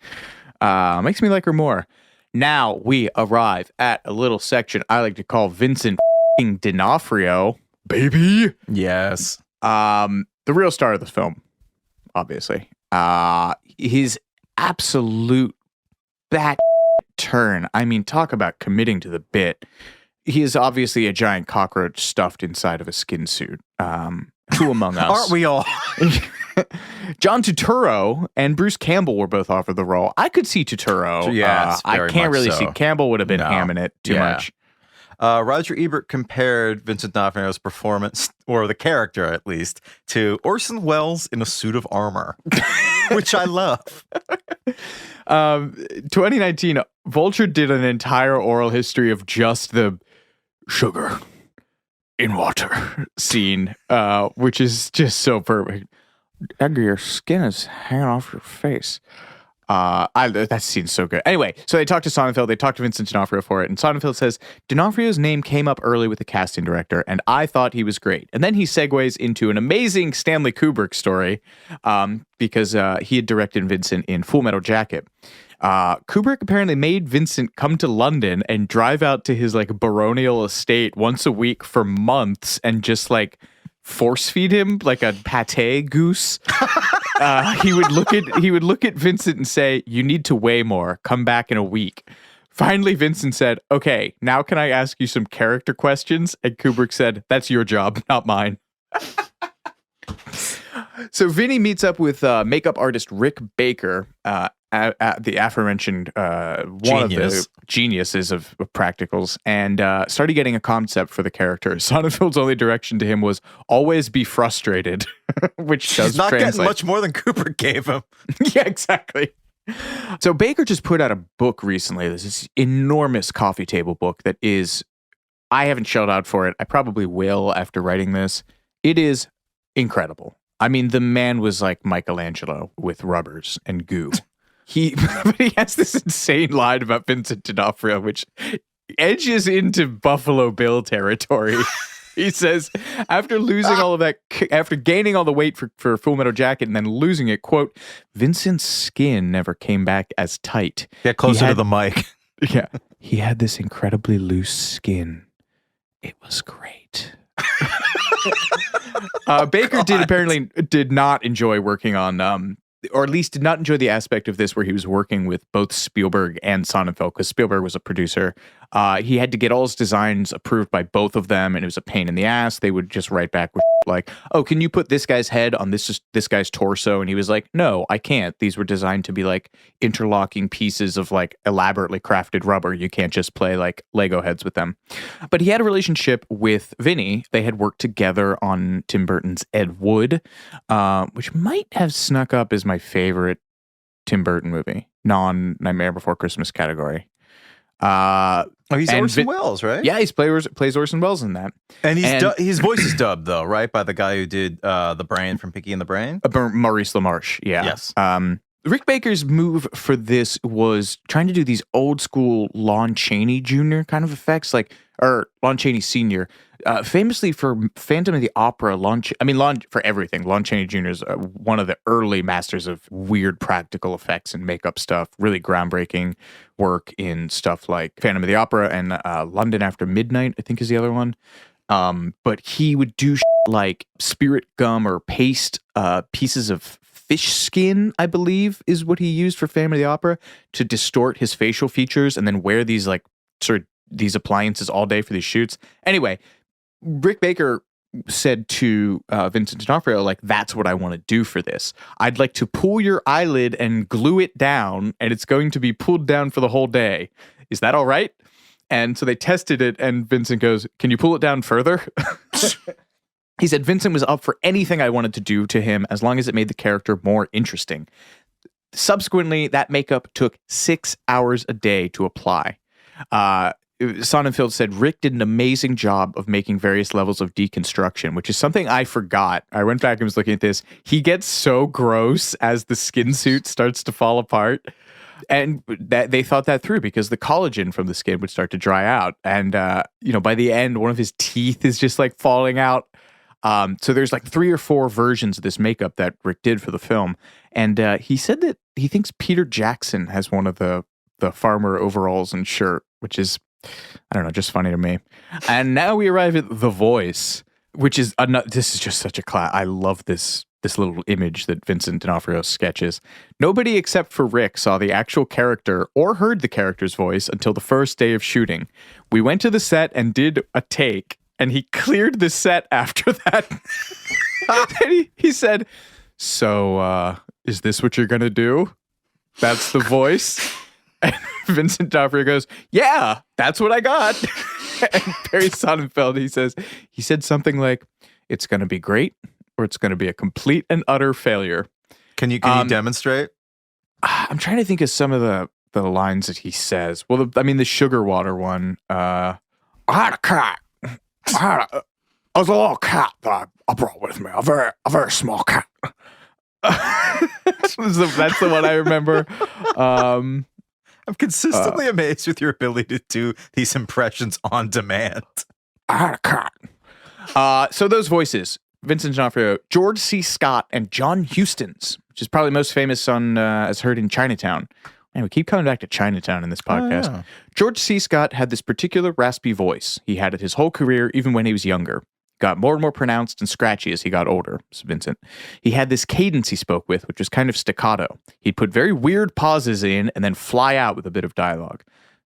Makes me like her more. Now we arrive at a little section I like to call Vincent D'Onofrio. Baby. Yes. The real star of the film, obviously. His absolute bat turn. I mean, talk about committing to the bit. He is obviously a giant cockroach stuffed inside of a skin suit. Who among us? Aren't we all? John Turturro and Bruce Campbell were both offered the role. I could see Turturro. Yes, I can't really so. see. Campbell would have been hamming it too much. Roger Ebert compared Vincent D'Onofrio's performance, or the character at least, to Orson Welles in a suit of armor, which I love. 2019, Vulture did an entire oral history of just the sugar in water scene, which is just so perfect. Edgar, your skin is hanging off your face. That scene's so good. Anyway, so they talked to Sonnenfeld, they talked to Vincent D'Onofrio for it, and Sonnenfeld says, D'Onofrio's name came up early with the casting director, and I thought he was great. And then he segues into an amazing Stanley Kubrick story, because he had directed Vincent in Full Metal Jacket. Kubrick apparently made Vincent come to London and drive out to his baronial estate once a week for months and just force feed him like a pate goose. He would look at Vincent and say, "You need to weigh more. Come back in a week." Finally, Vincent said, "Okay, now can I ask you some character questions?" And Kubrick said, "That's your job, not mine." So Vinny meets up with makeup artist Rick Baker, at the aforementioned one of the geniuses of practicals, and started getting a concept for the character. Sonnenfeld's only direction to him was always be frustrated, which does not translate. getting much more than Kubrick gave him. Yeah, exactly. So Baker just put out a book recently. There's this enormous coffee table book that is, I haven't shelled out for it. I probably will after writing this. It is incredible. I mean, the man was like Michelangelo with rubbers and goo. But he has this insane line about Vincent D'Onofrio, which edges into Buffalo Bill territory. He says, after losing all of that, after gaining all the weight for Full Metal Jacket and then losing it, quote, Vincent's skin never came back as tight. Get closer to the mic. Yeah. He had this incredibly loose skin. It was great. Baker did not enjoy working on, or at least did not enjoy the aspect of this where he was working with both Spielberg and Sonnenfeld, because Spielberg was a producer. He had to get all his designs approved by both of them, and it was a pain in the ass. They would just write back with like, "Oh, can you put this guy's head on this guy's torso?" And he was like, "No, I can't. These were designed to be like interlocking pieces of like elaborately crafted rubber. You can't just play like Lego heads with them." But he had a relationship with Vinny. They had worked together on Tim Burton's Ed Wood, which might have snuck up as my favorite Tim Burton movie, non-Nightmare Before Christmas category. He's Orson Welles, right? Yeah, he plays Orson Welles in that. And his voice is dubbed, though, right? By the guy who did the Brain from Pinky and the Brain? Maurice LaMarche, yeah. Yes. Rick Baker's move for this was trying to do these old school Lon Chaney Jr. kind of effects, or Lon Chaney Sr., famously for Phantom of the Opera. For everything. Lon Chaney Jr. is one of the early masters of weird practical effects and makeup stuff. Really groundbreaking work in stuff like Phantom of the Opera and London After Midnight, I think is the other one. But he would do like spirit gum or paste pieces of fish skin, I believe, is what he used for Phantom of the Opera to distort his facial features, and then wear these like sort of these appliances all day for these shoots. Anyway, Rick Baker said to Vincent D'Onofrio, like, "That's what I want to do for this. I'd like to pull your eyelid and glue it down, and it's going to be pulled down for the whole day. Is that all right?" And so they tested it, and Vincent goes, "Can you pull it down further?" He said Vincent was up for anything I wanted to do to him as long as it made the character more interesting. Subsequently, that makeup took 6 hours a day to apply. Sonnenfeld said Rick did an amazing job of making various levels of deconstruction, which is something I forgot. I went back and was looking at this. He gets so gross as the skin suit starts to fall apart. And that they thought that through because the collagen from the skin would start to dry out. And, by the end, one of his teeth is just like falling out. So there's like 3 or 4 versions of this makeup that Rick did for the film. And he said that he thinks Peter Jackson has one of the farmer overalls and shirt, which is, I don't know, just funny to me. And now we arrive at The Voice, which is, this is just such a class. I love this little image that Vincent D'Onofrio sketches. Nobody except for Rick saw the actual character or heard the character's voice until the first day of shooting. We went to the set and did a take, and he cleared the set after that. And he said, "So, is this what you're going to do? That's the voice?" And Vincent D'Onofrio goes, "Yeah, that's what I got." And Barry Sonnenfeld, he said something like, "It's going to be great, or it's going to be a complete and utter failure." Can you demonstrate? I'm trying to think of some of the lines that he says. Well, the sugar water one. I had a cat. I was a little cat that I brought with me. A very small cat. That's the one I remember. I'm consistently amazed with your ability to do these impressions on demand. I had a cat. So those voices, Vincent D'Onofrio, George C. Scott, and John Huston's, which is probably most famous on as heard in Chinatown. And we keep coming back to Chinatown in this podcast. Oh, yeah. George C. Scott had this particular raspy voice. He had it his whole career, even when he was younger. Got more and more pronounced and scratchy as he got older, said Vincent. He had this cadence he spoke with, which was kind of staccato. He'd put very weird pauses in and then fly out with a bit of dialogue.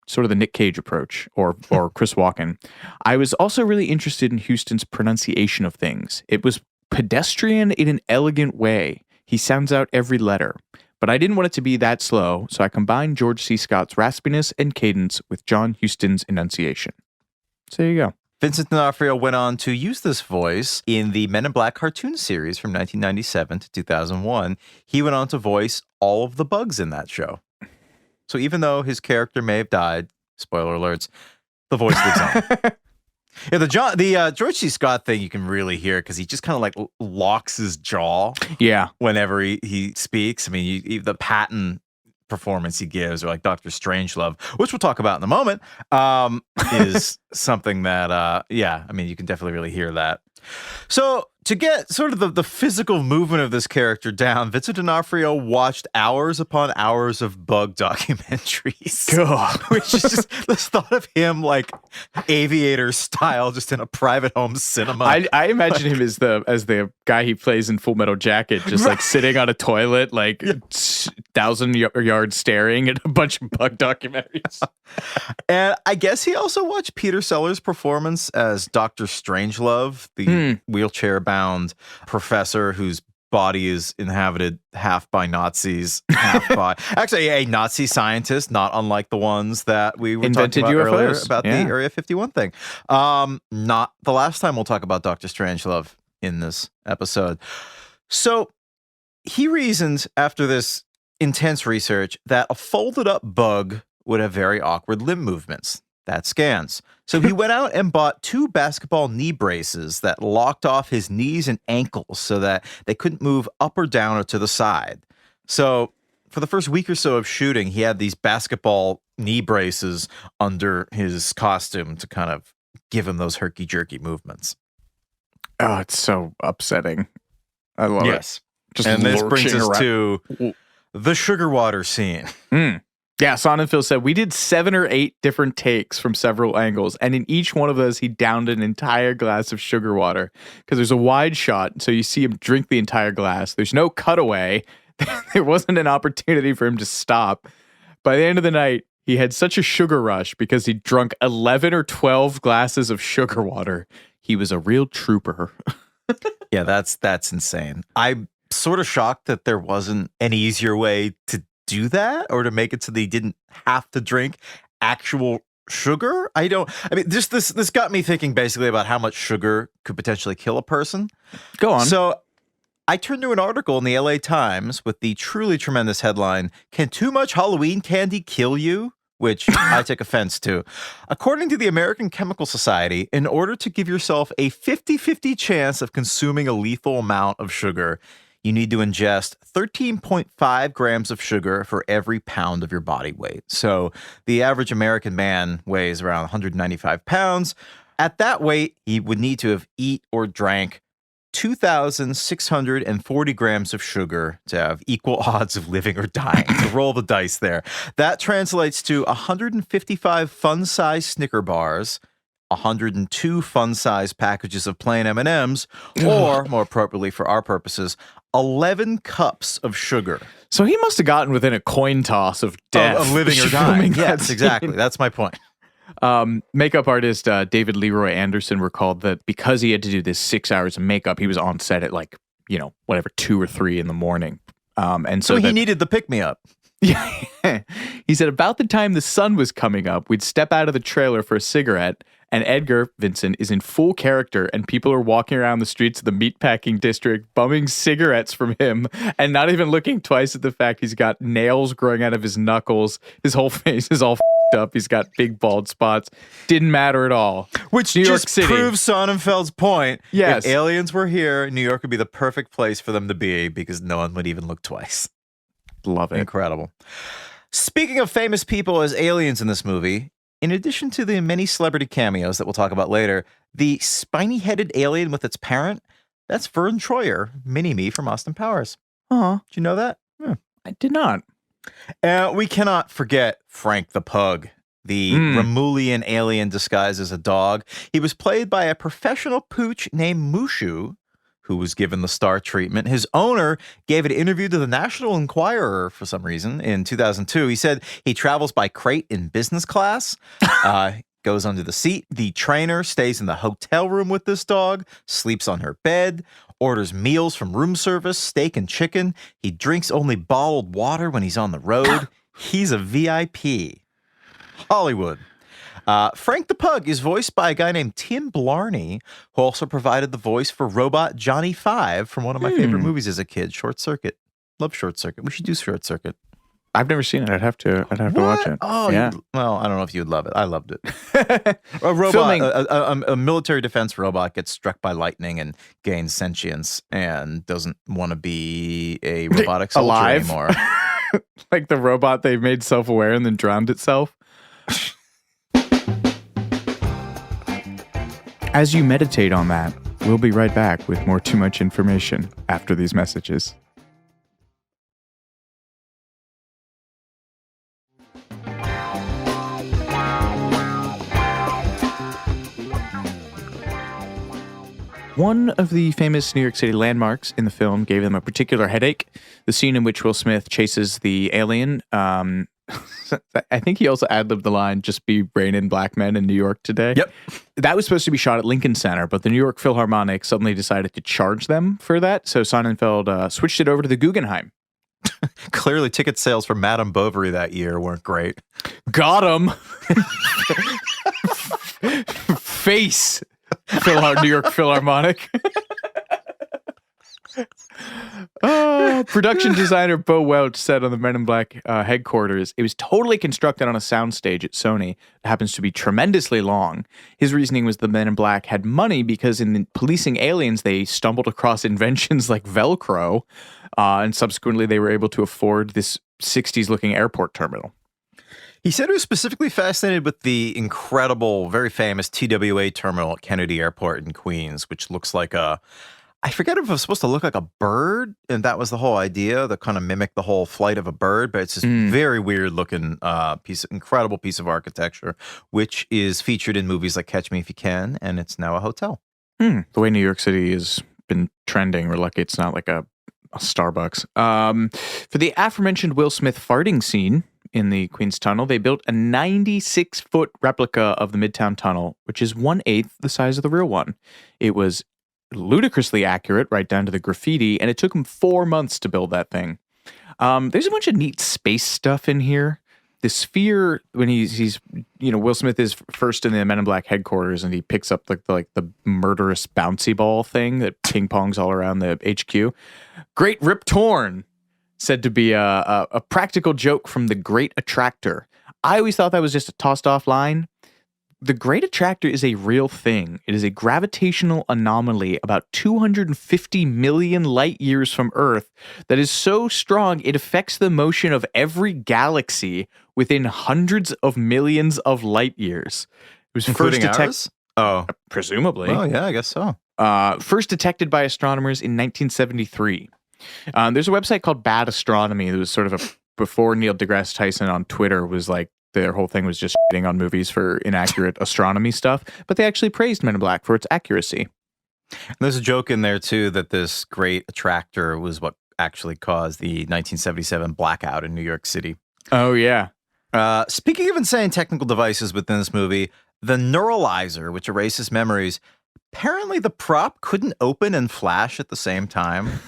Sort of the Nick Cage approach, or Chris Walken. I was also really interested in Huston's pronunciation of things. It was pedestrian in an elegant way. He sounds out every letter. But I didn't want it to be that slow, so I combined George C. Scott's raspiness and cadence with John Huston's enunciation. So there you go. Vincent D'Onofrio went on to use this voice in the Men in Black cartoon series from 1997 to 2001. He went on to voice all of the bugs in that show. So even though his character may have died, spoiler alerts, the voice lives on. Yeah, the George C. Scott thing you can really hear because he just kind of like locks his jaw. Yeah, whenever he speaks. I mean, the Patton performance he gives, or like Dr. Strangelove, which we'll talk about in a moment, is something that you can definitely really hear that. So to get sort of the physical movement of this character down, Vincent D'Onofrio watched hours upon hours of bug documentaries. God. Which is just this thought of him like aviator style, just in a private home cinema. I imagine him as the guy he plays in Full Metal Jacket, just like sitting on a toilet, like 1,000 yards staring at a bunch of bug documentaries. And I guess he also watched Peter Sellers' performance as Dr. Strangelove, the wheelchair-bound professor whose body is inhabited half by Nazis, half by actually a Nazi scientist, not unlike the ones that we were Invented talking about UFOs. earlier about the Area 51 thing. Not the last time we'll talk about Dr. Strangelove in this episode. So he reasoned after this intense research that a folded up bug would have very awkward limb movements. That scans. So he went out and bought 2 basketball knee braces that locked off his knees and ankles so that they couldn't move up or down or to the side. So for the first week or so of shooting, he had these basketball knee braces under his costume to kind of give him those herky-jerky movements. Oh, it's so upsetting. I love it. Just and this brings us to the sugar water scene. Yeah, Sonnenfeld said, we did 7 or 8 different takes from several angles, and in each one of those, he downed an entire glass of sugar water, because there's a wide shot, so you see him drink the entire glass. There's no cutaway. There wasn't an opportunity for him to stop. By the end of the night, he had such a sugar rush because he drunk 11 or 12 glasses of sugar water. He was a real trooper. Yeah, that's insane. I'm sort of shocked that there wasn't an easier way to do that or to make it so they didn't have to drink actual sugar. This got me thinking basically about how much sugar could potentially kill a person. Go on. So I turned to an article in the LA Times with the truly tremendous headline, "Can too much Halloween candy kill you?" Which I take offense to. According to the American Chemical Society, in order to give yourself a 50-50 chance of consuming a lethal amount of sugar, you need to ingest 13.5 grams of sugar for every pound of your body weight. So the average American man weighs around 195 pounds. At that weight, he would need to have eaten or drank 2,640 grams of sugar to have equal odds of living or dying. To roll the dice there. That translates to 155 fun-sized Snicker bars, 102 fun-sized packages of plain M&Ms, or, more appropriately for our purposes, 11 cups of sugar. So he must have gotten within a coin toss of death. Of living or dying. Yes, exactly. That's my point. Makeup artist David Leroy Anderson recalled that because he had to do this 6 hours of makeup, he was on set at 2 or 3 in the morning. And so he needed the pick-me-up. Yeah. He said, about the time the sun was coming up, we'd step out of the trailer for a cigarette, and Edgar, Vincent, is in full character, and people are walking around the streets of the meatpacking district, bumming cigarettes from him, and not even looking twice at the fact he's got nails growing out of his knuckles. His whole face is all up. He's got big bald spots. Didn't matter at all. Which New York just City proves Sonnenfeld's point. Yes. If aliens were here, New York would be the perfect place for them to be because no one would even look twice. Love it. Incredible. Speaking of famous people as aliens in this movie, in addition to the many celebrity cameos that we'll talk about later, the spiny-headed alien with its parent, that's Vern Troyer, Mini-Me from Austin Powers. Did you know that? Yeah. I did not. We cannot forget Frank the Pug, the Romulian alien disguised as a dog. He was played by a professional pooch named Mushu, who was given the star treatment. His owner gave an interview to the National Enquirer for some reason in 2002. He said he travels by crate in business class, goes under the seat. The trainer stays in the hotel room with this dog, sleeps on her bed, orders meals from room service, steak and chicken. He drinks only bottled water when he's on the road. He's a VIP. Hollywood. Frank the Pug is voiced by a guy named Tim Blarney, who also provided the voice for robot Johnny Five from one of my favorite movies as a kid, Short Circuit. Love Short Circuit. We should do Short Circuit. I've never seen it. I'd have to watch it. Oh, yeah. Well, I don't know if you'd love it. I loved it. A robot, a military defense robot gets struck by lightning and gains sentience and doesn't want to be a robotic soldier alive anymore. Like the robot they made self-aware and then drowned itself. As you meditate on that, We'll be right back with more Too Much Information after these messages. One of the famous New York City landmarks in the film gave them a particular headache. The scene in which Will Smith chases the alien. I think he also ad-libbed the line, "Just be raining black men in New York today." Yep. That was supposed to be shot at Lincoln Center, but the New York Philharmonic suddenly decided to charge them for that. So Sonnenfeld switched it over to the Guggenheim. Clearly, ticket sales for Madame Bovary that year weren't great. Got him. Face. New York Philharmonic. Production designer Bo Welch said on the Men in Black headquarters, it was totally constructed on a soundstage at Sony that happens to be tremendously long. His reasoning was the Men in Black had money because in policing aliens, they stumbled across inventions like Velcro, and subsequently they were able to afford this 60s-looking airport terminal. He said he was specifically fascinated with the incredible, very famous TWA terminal at Kennedy Airport in Queens, which looks like I forget if it was supposed to look like a bird, and that was the whole idea, to kind of mimic the whole flight of a bird, but it's this very weird looking incredible piece of architecture, which is featured in movies like Catch Me If You Can, and it's now a hotel. The way New York City has been trending, we're lucky it's not like a Starbucks. For the aforementioned Will Smith farting scene in the Queens Tunnel, they built a 96-foot replica of the Midtown Tunnel, which is 1/8 the size of the real one. It was ludicrously accurate, right down to the graffiti, and it took him 4 months to build that thing. There's a bunch of neat space stuff in here. The sphere, when he's Will Smith is first in the Men in Black headquarters, and he picks up the murderous bouncy ball thing that ping pongs all around the HQ. Great Rip Torn, said to be a practical joke from The Great Attractor. I always thought that was just a tossed off line. The Great Attractor is a real thing. It is a gravitational anomaly about 250 million light years from Earth that is so strong it affects the motion of every galaxy within hundreds of millions of light years. It was Including first ours? Oh. Presumably. Oh, yeah, I guess so. First detected by astronomers in 1973. There's a website called Bad Astronomy that was sort of before Neil deGrasse Tyson on Twitter was like, their whole thing was just shitting on movies for inaccurate astronomy stuff, but they actually praised Men in Black for its accuracy. And there's a joke in there, too, that this great attractor was what actually caused the 1977 blackout in New York City. Oh, yeah. Speaking of insane technical devices within this movie, the neuralizer, which erases memories, apparently the prop couldn't open and flash at the same time,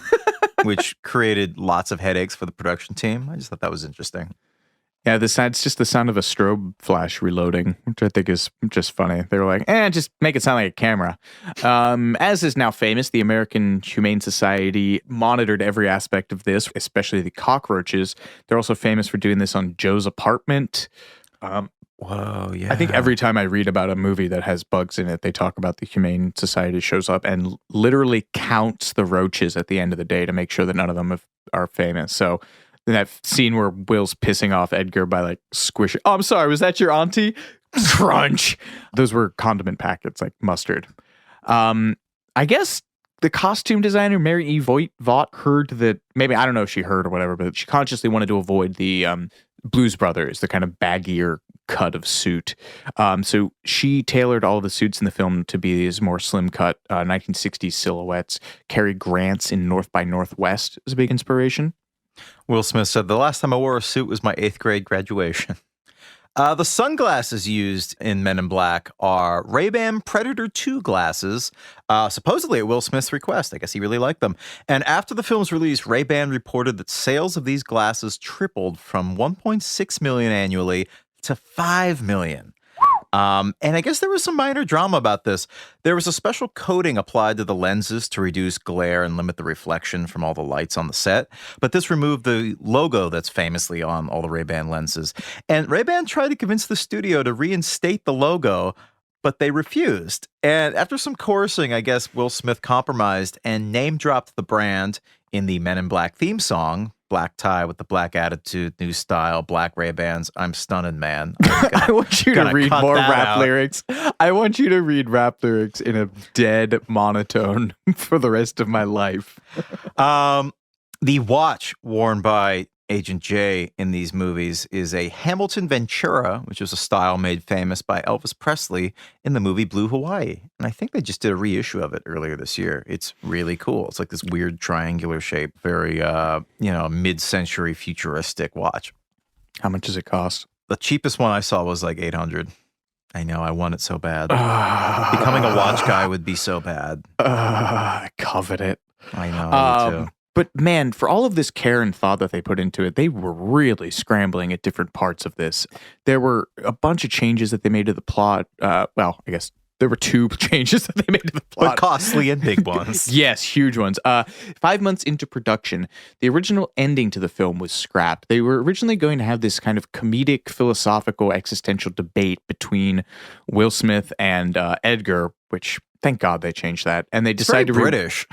which created lots of headaches for the production team. I just thought that was interesting. Yeah, it's just the sound of a strobe flash reloading, which I think is just funny. They were like, just make it sound like a camera. As is now famous, the American Humane Society monitored every aspect of this, especially the cockroaches. They're also famous for doing this on Joe's apartment. Whoa, yeah. I think every time I read about a movie that has bugs in it, they talk about the Humane Society shows up and literally counts the roaches at the end of the day to make sure that none of them are famous. So that scene where Will's pissing off Edgar by like squishing. Oh, I'm sorry. Was that your auntie? Crunch. Those were condiment packets like mustard. I guess the costume designer, Mary E. Vaught, heard that maybe, I don't know if she heard or whatever, but she consciously wanted to avoid the Blues Brothers, the kind of baggier cut of suit. So she tailored all the suits in the film to be these more slim cut 1960s silhouettes. Cary Grant's in North by Northwest is a big inspiration. Will Smith said, the last time I wore a suit was my 8th grade graduation. The sunglasses used in Men in Black are Ray-Ban Predator 2 glasses, supposedly at Will Smith's request. I guess he really liked them. And after the film's release, Ray-Ban reported that sales of these glasses tripled from 1.6 million annually to 5 million. And I guess there was some minor drama about this. There was a special coating applied to the lenses to reduce glare and limit the reflection from all the lights on the set. But this removed the logo that's famously on all the Ray-Ban lenses. And Ray-Ban tried to convince the studio to reinstate the logo, but they refused. And after some coercing, I guess Will Smith compromised and name-dropped the brand in the Men in Black theme song, black tie with the black attitude, new style, black Ray-Bans. I'm stunning, man. I want you to read more rap out. lyrics. I want you to read rap lyrics in a dead monotone for the rest of my life. The watch worn by Agent J in these movies is a Hamilton Ventura, which was a style made famous by Elvis Presley in the movie Blue Hawaii. And I think they just did a reissue of it earlier this year. It's really cool. It's like this weird triangular shape, very, mid-century futuristic watch. How much does it cost? The cheapest one I saw was like $800. I know, I want it so bad. Becoming a watch guy would be so bad. I covet it. I know, me too. But man, for all of this care and thought that they put into it, they were really scrambling at different parts of this. There were a bunch of changes that they made to the plot. I guess there were 2 changes that they made to the plot. But costly and big ones. Yes, huge ones. 5 months into production, the original ending to the film was scrapped. They were originally going to have this kind of comedic, philosophical, existential debate between Will Smith and Edgar, which, thank God they changed that. And they decided to British.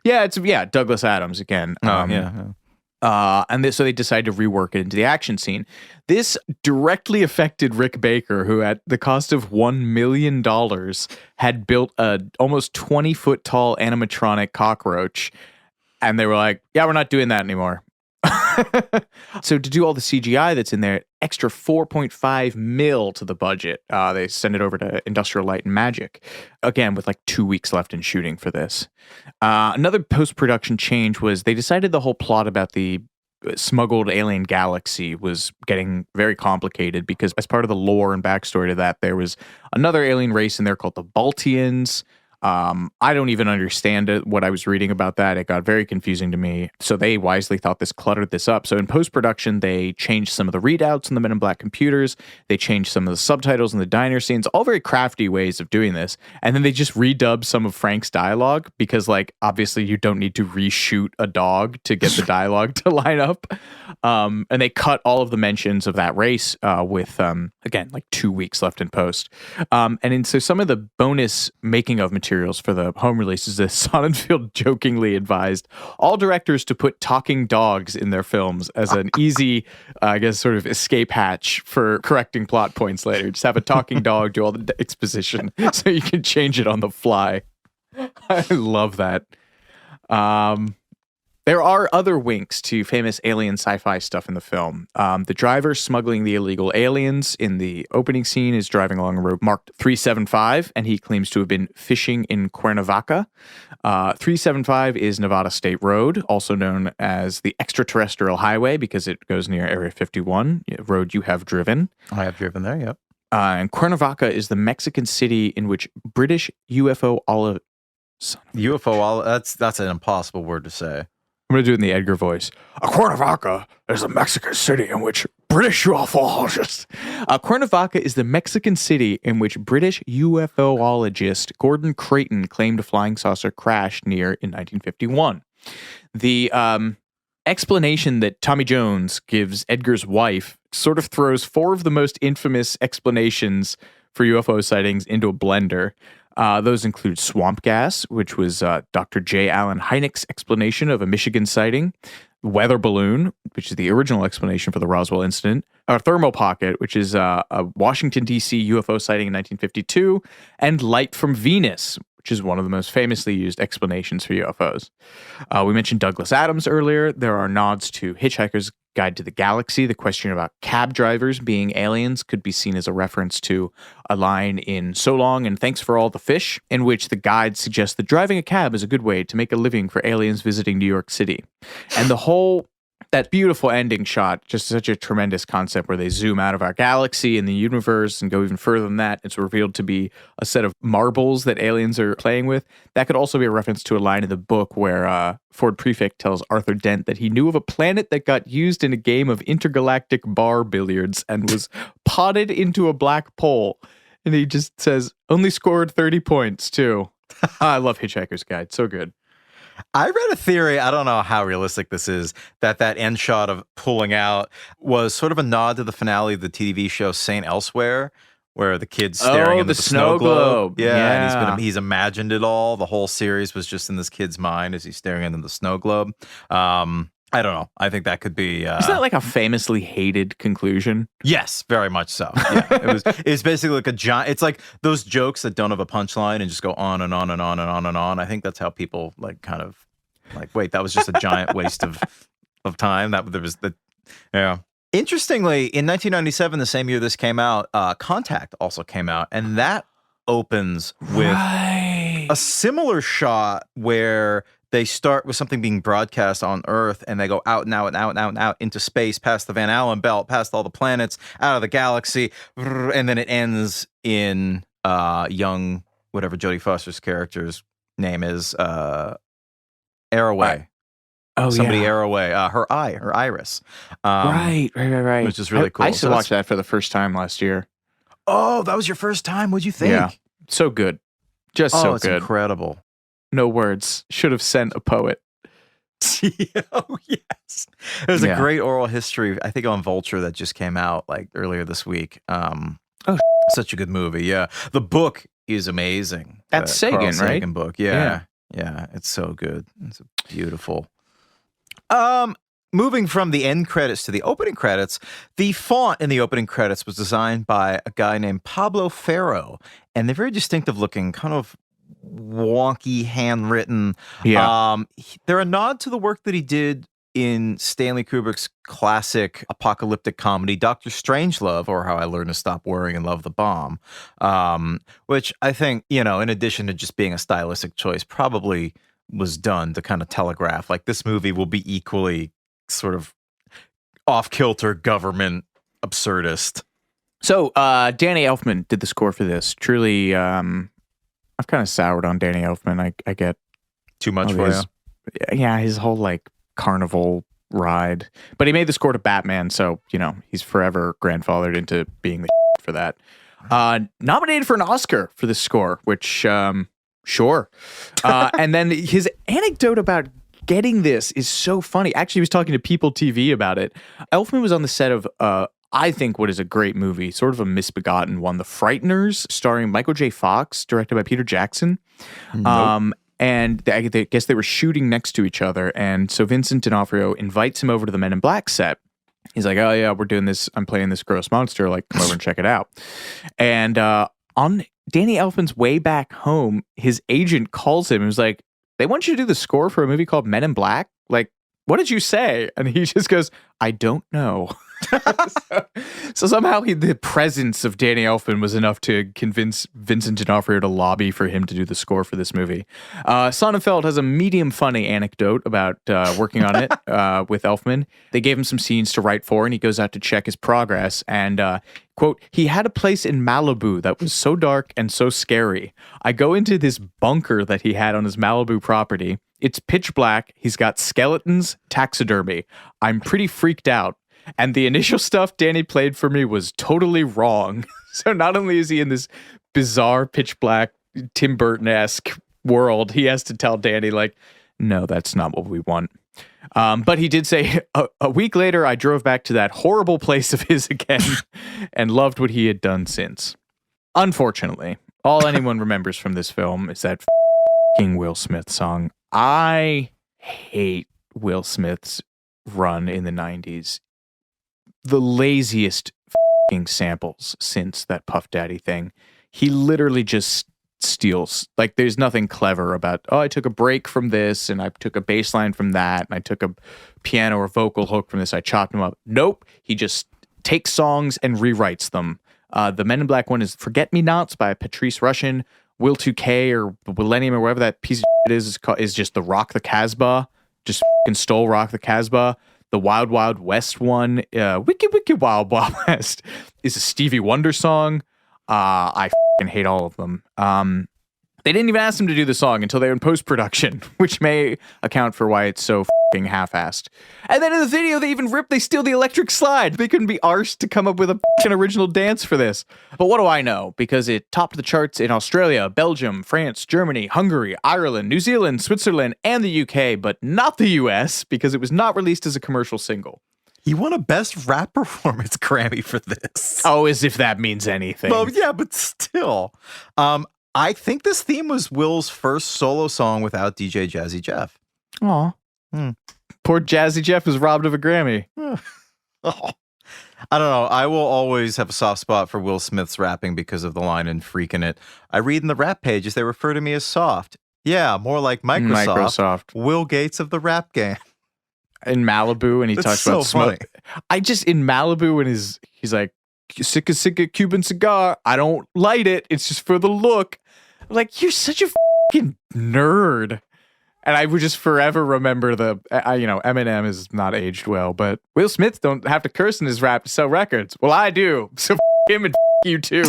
Yeah, Douglas Adams again. So they decided to rework it into the action scene. This directly affected Rick Baker, who at the cost of $1 million had built a almost 20-foot tall animatronic cockroach. And they were like, yeah, we're not doing that anymore. So to do all the CGI that's in there, extra $4.5 million to the budget. They sent it over to Industrial Light and Magic, again with like 2 weeks left in shooting for this. Another post-production change was they decided the whole plot about the smuggled alien galaxy was getting very complicated because as part of the lore and backstory to that, there was another alien race in there called the Baltians. I don't even understand it, what I was reading about that. It got very confusing to me. So they wisely thought this cluttered this up. So in post-production, they changed some of the readouts in the Men in Black computers. They changed some of the subtitles in the diner scenes, all very crafty ways of doing this. And then they just redubbed some of Frank's dialogue because, like, obviously you don't need to reshoot a dog to get the dialogue to line up. And they cut all of the mentions of that race with, again, like 2 weeks left in post. So some of the bonus making of materials for the home releases, Sonnenfeld jokingly advised all directors to put talking dogs in their films as an easy, sort of escape hatch for correcting plot points later. Just have a talking dog do all the exposition so you can change it on the fly. I love that. There are other winks to famous alien sci-fi stuff in the film. The driver smuggling the illegal aliens in the opening scene is driving along a road marked 375, and he claims to have been fishing in Cuernavaca. 375 is Nevada State Road, also known as the Extraterrestrial Highway because it goes near Area 51, a road you have driven. I have driven there, yep. And Cuernavaca is the Mexican city in which British UFO that's an impossible word to say. I'm going to do it in the Edgar voice. Cuernavaca is a Mexican city in which British UFOologist. Cuernavaca is the Mexican city in which British UFOologist Gordon Creighton claimed a flying saucer crashed near in 1951. The explanation that Tommy Jones gives Edgar's wife sort of throws 4 of the most infamous explanations for UFO sightings into a blender. Those include swamp gas, which was Dr. J. Allen Hynek's explanation of a Michigan sighting, weather balloon, which is the original explanation for the Roswell incident, a thermal pocket, which is a Washington, D.C. UFO sighting in 1952, and light from Venus, which is one of the most famously used explanations for UFOs. We mentioned Douglas Adams earlier. There are nods to Hitchhiker's Guide to the Galaxy. The question about cab drivers being aliens could be seen as a reference to a line in So Long and Thanks for All the Fish, in which the guide suggests that driving a cab is a good way to make a living for aliens visiting New York City. And that beautiful ending shot, just such a tremendous concept where they zoom out of our galaxy and the universe and go even further than that. It's revealed to be a set of marbles that aliens are playing with. That could also be a reference to a line in the book where Ford Prefect tells Arthur Dent that he knew of a planet that got used in a game of intergalactic bar billiards and was potted into a black pole. And he just says, only scored 30 points, too. I love Hitchhiker's Guide. So good. I read a theory, I don't know how realistic this is, that end shot of pulling out was sort of a nod to the finale of the TV show Saint Elsewhere, where the kid's staring into the snow globe. Yeah. And he's imagined it all. The whole series was just in this kid's mind as he's staring into the snow globe. I don't know. I think that could be. Isn't that like a famously hated conclusion? Yes, very much so. Yeah, it's basically like a giant. It's like those jokes that don't have a punchline and just go on and on and on and on and on. I think that's how people like kind of like, wait, that was just a giant waste of time. That there was the yeah. Interestingly, in 1997, the same year this came out, Contact also came out, and that opens with a similar shot where they start with something being broadcast on Earth, and they go out and out and out and out and out into space, past the Van Allen belt, past all the planets, out of the galaxy, and then it ends in young, whatever Jodie Foster's character's name is, Arroway. Somebody Arroway, her iris. Right. Which is really cool. I used to watch that for the first time last year. Oh, that was your first time? What'd you think? Yeah. So good. Just so it's good. Incredible. No words. Should have sent a poet. Oh, yes. There's a great oral history, I think, on Vulture that just came out like earlier this week. Such a good movie. Yeah. The book is amazing. That's Sagan, Carl right? Sagan book. Yeah. It's so good. It's beautiful. Moving from the end credits to the opening credits, the font in the opening credits was designed by a guy named Pablo Ferro, and they're very distinctive looking, kind of wonky, handwritten. Yeah. They're a nod to the work that he did in Stanley Kubrick's classic apocalyptic comedy, Dr. Strangelove, or How I Learned to Stop Worrying and Love the Bomb, which I think, in addition to just being a stylistic choice, probably was done to kind of telegraph, like, this movie will be equally sort of off-kilter government absurdist. So Danny Elfman did the score for this. Truly, I've kind of soured on Danny Elfman. I get too much for you. Yeah, his whole like carnival ride. But he made the score to Batman, so he's forever grandfathered into being the for that. Nominated for an Oscar for this score, which sure. And then his anecdote about getting this is so funny. Actually, he was talking to People TV about it. Elfman was on the set of I think what is a great movie, sort of a misbegotten one, The Frighteners, starring Michael J. Fox, directed by Peter Jackson. Nope. And I guess they were shooting next to each other. And so Vincent D'Onofrio invites him over to the Men in Black set. He's like, oh yeah, we're doing this. I'm playing this gross monster. Like, come over and check it out. And on Danny Elfman's way back home, his agent calls him and was like, they want you to do the score for a movie called Men in Black. Like, what did you say? And he just goes, I don't know. So somehow the presence of Danny Elfman was enough to convince Vincent D'Onofrio to lobby for him to do the score for this movie. Sonnenfeld has a medium funny anecdote about working on it with Elfman. They gave him some scenes to write for, and he goes out to check his progress. And quote, he had a place in Malibu that was so dark and so scary. I go into this bunker that he had on his Malibu property. It's pitch black. He's got skeletons, taxidermy. I'm pretty freaked out. And the initial stuff Danny played for me was totally wrong. So not only is he in this bizarre pitch black Tim Burton-esque world, he has to tell Danny, like, no, that's not what we want. But he did say, a week later, I drove back to that horrible place of his again and loved what he had done since. Unfortunately, all anyone remembers from this film is that f***ing Will Smith song. I hate Will Smith's run in the 90s. The laziest f***ing samples since that Puff Daddy thing. He literally just steals. Like, there's nothing clever about, I took a break from this, and I took a bass line from that, and I took a piano or vocal hook from this, I chopped them up. Nope. He just takes songs and rewrites them. The Men in Black one is Forget Me Nots by Patrice Rushen. Will 2K or Millennium or whatever that piece of shit is just the Rock the Casbah. Just f***ing stole Rock the Casbah. The Wild Wild West one, Wicked Wicked Wild Wild West, is a Stevie Wonder song. I f***ing hate all of them. They didn't even ask him to do the song until they were in post-production, which may account for why it's so f***ing half-assed. And then in the video, they steal the electric slide. They couldn't be arsed to come up with a f***ing original dance for this. But what do I know? Because it topped the charts in Australia, Belgium, France, Germany, Hungary, Ireland, New Zealand, Switzerland, and the UK, but not the US, because it was not released as a commercial single. He won a Best Rap Performance Grammy for this. Oh, as if that means anything. Well, yeah, but still. I think this theme was Will's first solo song without DJ Jazzy Jeff. Aw. Poor Jazzy Jeff was robbed of a Grammy. Oh. I don't know. I will always have a soft spot for Will Smith's rapping because of the line in Freakin' It. I read in the rap pages they refer to me as soft. Yeah, more like Microsoft. Will Gates of the rap game. In Malibu, and he That's talks so about smoke. In Malibu, when he's like, sick of Cuban cigar. I don't light it. It's just for the look. I'm like, you're such a fucking nerd. And I would just forever remember Eminem is not aged well, but Will Smith don't have to curse in his rap to sell records. Well, I do. So him and you too.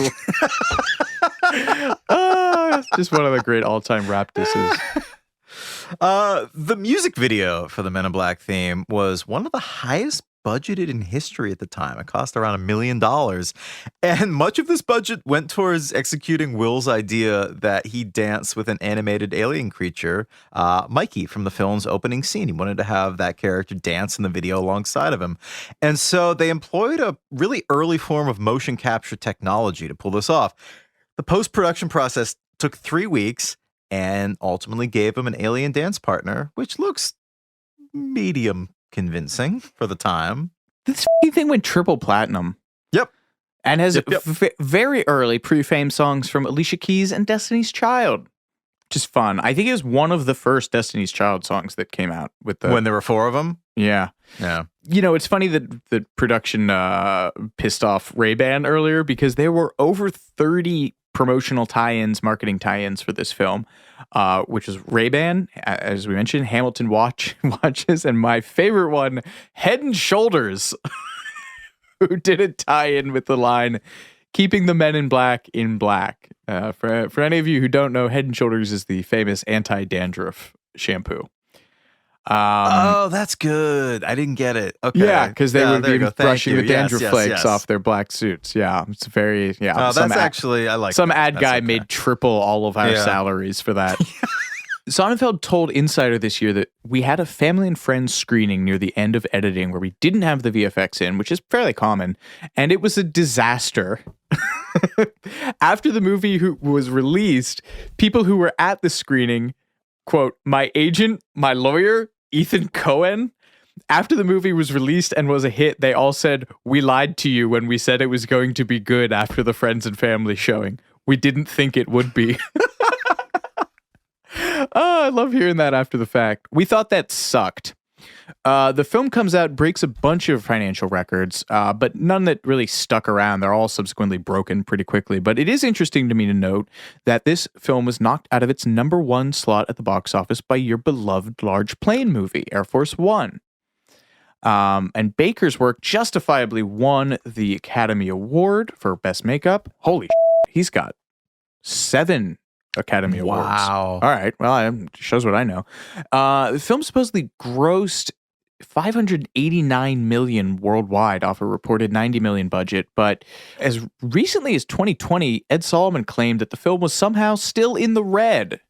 It's just one of the great all-time rap disses. The music video for the Men in Black theme was one of the highest budgeted in history at the time. It cost around $1 million. And much of this budget went towards executing Will's idea that he dance with an animated alien creature, Mikey, from the film's opening scene. He wanted to have that character dance in the video alongside of him. And so they employed a really early form of motion capture technology to pull this off. The post-production process took 3 weeks and ultimately gave him an alien dance partner, which looks medium convincing for the time. This thing went triple platinum. Yep. And has very early pre-fame songs from Alicia Keys and Destiny's Child. Which is fun. I think it was one of the first Destiny's Child songs that came out with when there were 4 of them. Yeah. It's funny that the production pissed off Ray-Ban earlier because there were over 30 promotional tie-ins, marketing tie-ins for this film, which was Ray-Ban, as we mentioned, Hamilton watches, and my favorite one, Head and Shoulders, who did a tie-in with the line, keeping the men in black in black. For any of you who don't know, Head and Shoulders is the famous anti-dandruff shampoo. That's good. I didn't get it. Okay. Yeah, because they would be brushing the dandruff flakes off their black suits. Yeah, it's very, Oh, that's actually, I like some that. ad guy made triple all of our salaries for that. Sonnenfeld told Insider this year that we had a family and friends screening near the end of editing where we didn't have the VFX in, which is fairly common, and it was a disaster. After the movie was released, people who were at the screening, quote, my agent, my lawyer, Ethan Cohen, after the movie was released and was a hit, they all said, we lied to you when we said it was going to be good after the friends and family showing. We didn't think it would be. Oh, I love hearing that after the fact. We thought that sucked. The film comes out, breaks a bunch of financial records, but none that really stuck around. They're all subsequently broken pretty quickly. But it is interesting to me to note that this film was knocked out of its number 1 slot at the box office by your beloved large plane movie, Air Force One. And Baker's work justifiably won the Academy Award for Best Makeup. Holy shit, he's got 7 Academy Awards. Wow. All right. Well, shows what I know. The film supposedly grossed $589 million worldwide off a reported $90 million budget. But as recently as 2020, Ed Solomon claimed that the film was somehow still in the red.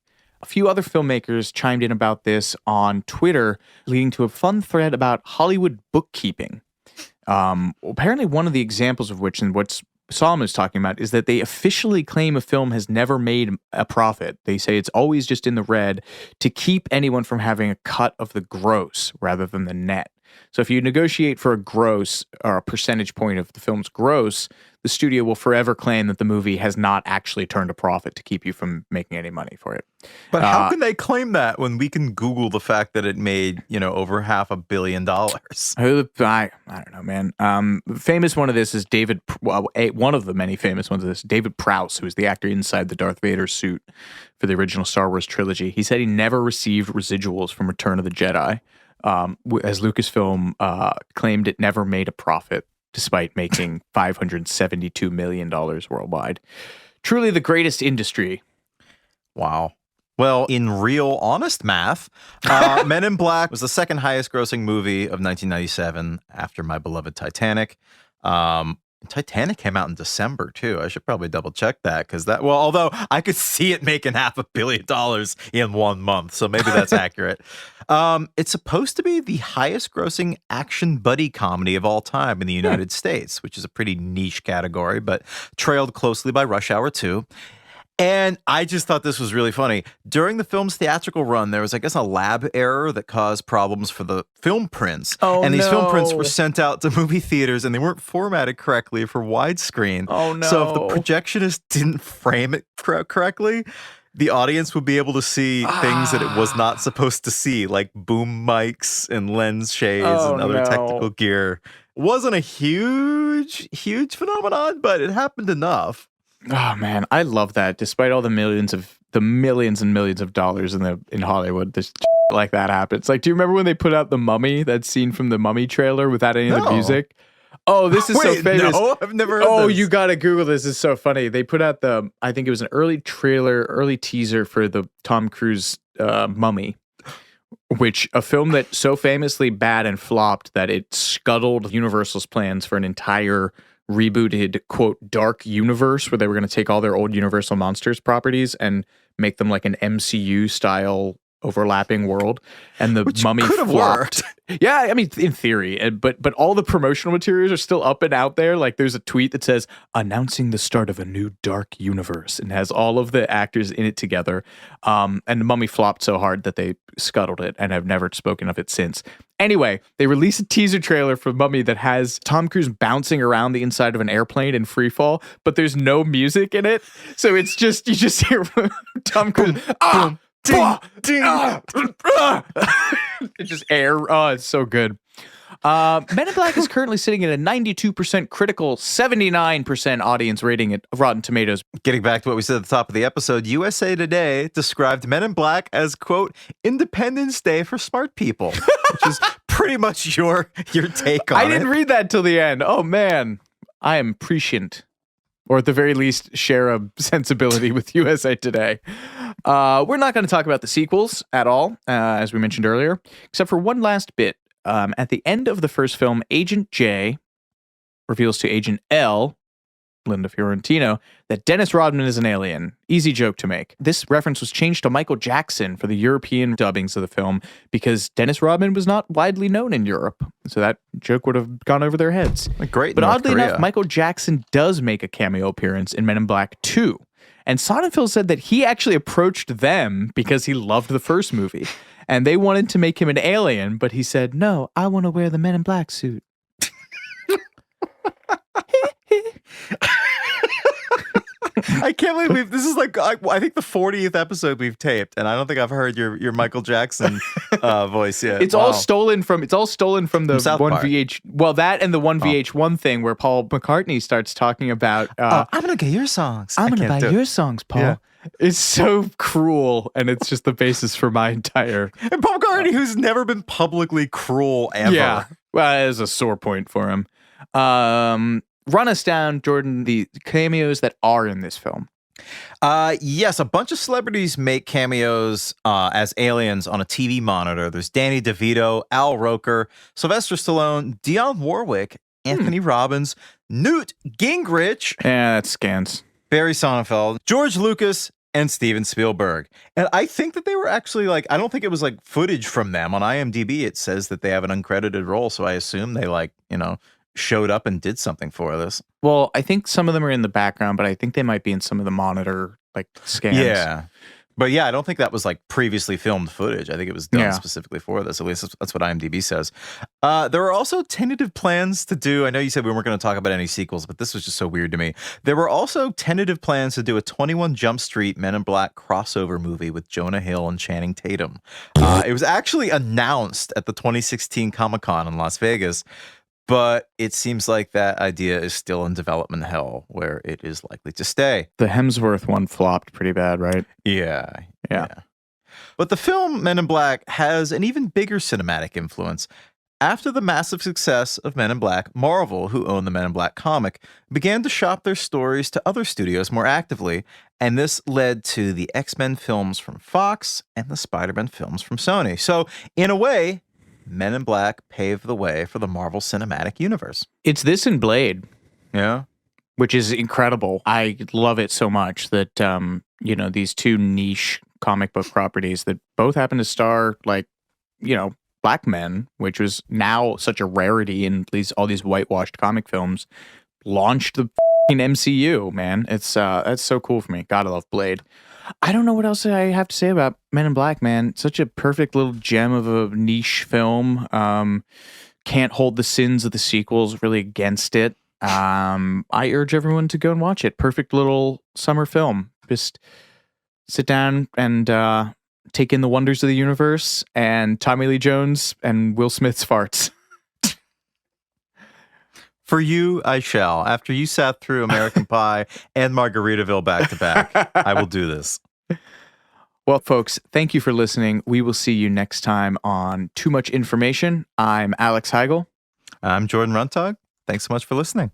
A few other filmmakers chimed in about this on Twitter, leading to a fun thread about Hollywood bookkeeping. Apparently, one of the examples of which, and what's Solomon is talking about, is that they officially claim a film has never made a profit. They say it's always just in the red to keep anyone from having a cut of the gross rather than the net. So if you negotiate for a gross or a percentage point of the film's gross, the studio will forever claim that the movie has not actually turned a profit to keep you from making any money for it. But how can they claim that when we can Google the fact that it made, over $500 million? I don't know, man. Famous one of this is one of the many famous ones of this, David Prowse, who is the actor inside the Darth Vader suit for the original Star Wars trilogy. He said he never received residuals from Return of the Jedi, as Lucasfilm claimed it never made a profit, despite making $572 million worldwide. Truly the greatest industry. Wow. Well, in real honest math, Men in Black was the second highest grossing movie of 1997 after my beloved Titanic. Titanic came out in December, too. I should probably double check that although I could see it making $500 million in 1 month, so maybe that's accurate. It's supposed to be the highest grossing action buddy comedy of all time in the United States, which is a pretty niche category, but trailed closely by Rush Hour 2. And I just thought this was really funny. During the film's theatrical run, there was, I guess, a lab error that caused problems for the film prints. Oh, and these film prints no. were sent out to movie theaters and they weren't formatted correctly for widescreen. Oh, no. So if the projectionist didn't frame it correctly, the audience would be able to see things that it was not supposed to see, like boom mics and lens shades and other technical gear. Wasn't a huge phenomenon, but it happened enough. Oh man, I love that. Despite all the millions and millions of dollars in Hollywood, this like that happens. Like, do you remember when they put out The Mummy? That scene from The Mummy trailer without any of the music. Oh, this is so famous. No, I've never heard this. You gotta Google this. It's so funny. They put out I think it was an early teaser for the Tom Cruise Mummy, which a film that so famously bad and flopped that it scuttled Universal's plans for an entire rebooted, quote, dark universe where they were going to take all their old Universal Monsters properties and make them like an MCU style overlapping world. And the Mummy could have flopped. worked. Yeah, I mean, in theory, but all the promotional materials are still up and out there. Like, there's a tweet that says, announcing the start of a new dark universe, and has all of the actors in it together. And the Mummy flopped so hard that they scuttled it and have never spoken of it since. Anyway, they released a teaser trailer for Mummy that has Tom Cruise bouncing around the inside of an airplane in free fall, but there's no music in it. So it's just, you just hear Tom Cruise, ding, ding. It's just air. Oh, it's so good. Men in Black is currently sitting at a 92% critical, 79% audience rating at Rotten Tomatoes. Getting back to what we said at the top of the episode, USA Today described Men in Black as, quote, Independence Day for smart people, which is pretty much your take on it. I didn't read that till the end. Oh, man. I am prescient. Or at the very least, share a sensibility with USA Today. We're not going to talk about the sequels at all, as we mentioned earlier, except for one last bit. At the end of the first film, Agent J reveals to Agent L, Linda Fiorentino, that Dennis Rodman is an alien. Easy joke to make. This reference was changed to Michael Jackson for the European dubbings of the film because Dennis Rodman was not widely known in Europe. So that joke would have gone over their heads. Great. But oddly enough, Michael Jackson does make a cameo appearance in Men in Black 2. And Sonnenfeld said that he actually approached them because he loved the first movie. And they wanted to make him an alien, but he said, no, I want to wear the Men in Black suit. I can't believe this is like, I think the 40th episode we've taped, and I don't think I've heard your Michael Jackson voice yet. It's all stolen from the South one Park. Well, that and the one VH1 thing where Paul McCartney starts talking about I'm gonna get your songs. I'm gonna buy your songs, Paul. Yeah. It's so cruel, and it's just the basis for my entire. And Paul McCartney, who's never been publicly cruel ever. Yeah, well, it is a sore point for him. Run us down, Jordan, the cameos that are in this film. Yes, a bunch of celebrities make cameos as aliens on a TV monitor. There's Danny DeVito, Al Roker, Sylvester Stallone, Dionne Warwick, Anthony Robbins, Newt Gingrich. Yeah, that scans. Barry Sonnenfeld, George Lucas, and Steven Spielberg. And I think that they were actually like, I don't think it was like footage from them. On IMDb, it says that they have an uncredited role. So I assume they showed up and did something for this. Well, I think some of them are in the background, but I think they might be in some of the monitor scans. Yeah. But yeah, I don't think that was like previously filmed footage. I think it was done specifically for this. At least that's what IMDb says. There were also tentative plans to do, I know you said we weren't going to talk about any sequels, but this was just so weird to me. There were also tentative plans to do a 21 Jump Street Men in Black crossover movie with Jonah Hill and Channing Tatum. It was actually announced at the 2016 Comic-Con in Las Vegas, but it seems like that idea is still in development hell, where it is likely to stay. The Hemsworth one flopped pretty bad, right? Yeah. But the film Men in Black has an even bigger cinematic influence. After the massive success of Men in Black, Marvel, who owned the Men in Black comic, began to shop their stories to other studios more actively, and this led to the X-Men films from Fox and the Spider-Man films from Sony. So, in a way, Men in Black paved the way for the Marvel Cinematic Universe. It's this and Blade. Yeah. Which is incredible. I love it so much that, these two niche comic book properties that both happen to star, black men, which was now such a rarity in all these whitewashed comic films, launched the MCU, man. It's that's so cool for me. Gotta love Blade. I don't know what else I have to say about Men in Black, man. Such a perfect little gem of a niche film. Can't hold the sins of the sequels really against it. I urge everyone to go and watch it. Perfect little summer film. Just sit down and take in the wonders of the universe and Tommy Lee Jones and Will Smith's farts. For you, I shall. After you sat through American Pie and Margaritaville back to back, I will do this. Well, folks, thank you for listening. We will see you next time on Too Much Information. I'm Alex Heigl. I'm Jordan Runtagh. Thanks so much for listening.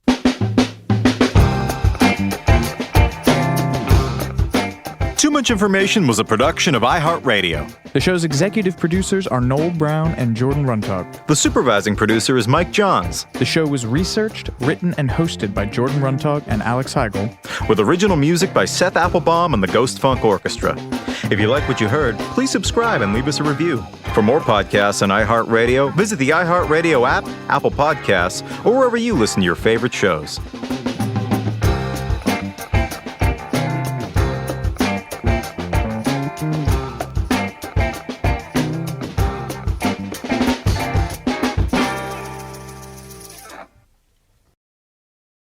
Too Much Information was a production of iHeart Radio. The show's executive producers are Noel Brown and Jordan Runtagh. The supervising producer is Mike Johns. The show was researched, written, and hosted by Jordan Runtagh and Alex Heigl. With original music by Seth Applebaum and the Ghost Funk Orchestra. If you like what you heard, please subscribe and leave us a review. For more podcasts on iHeart Radio, visit the iHeart Radio app, Apple Podcasts, or wherever you listen to your favorite shows.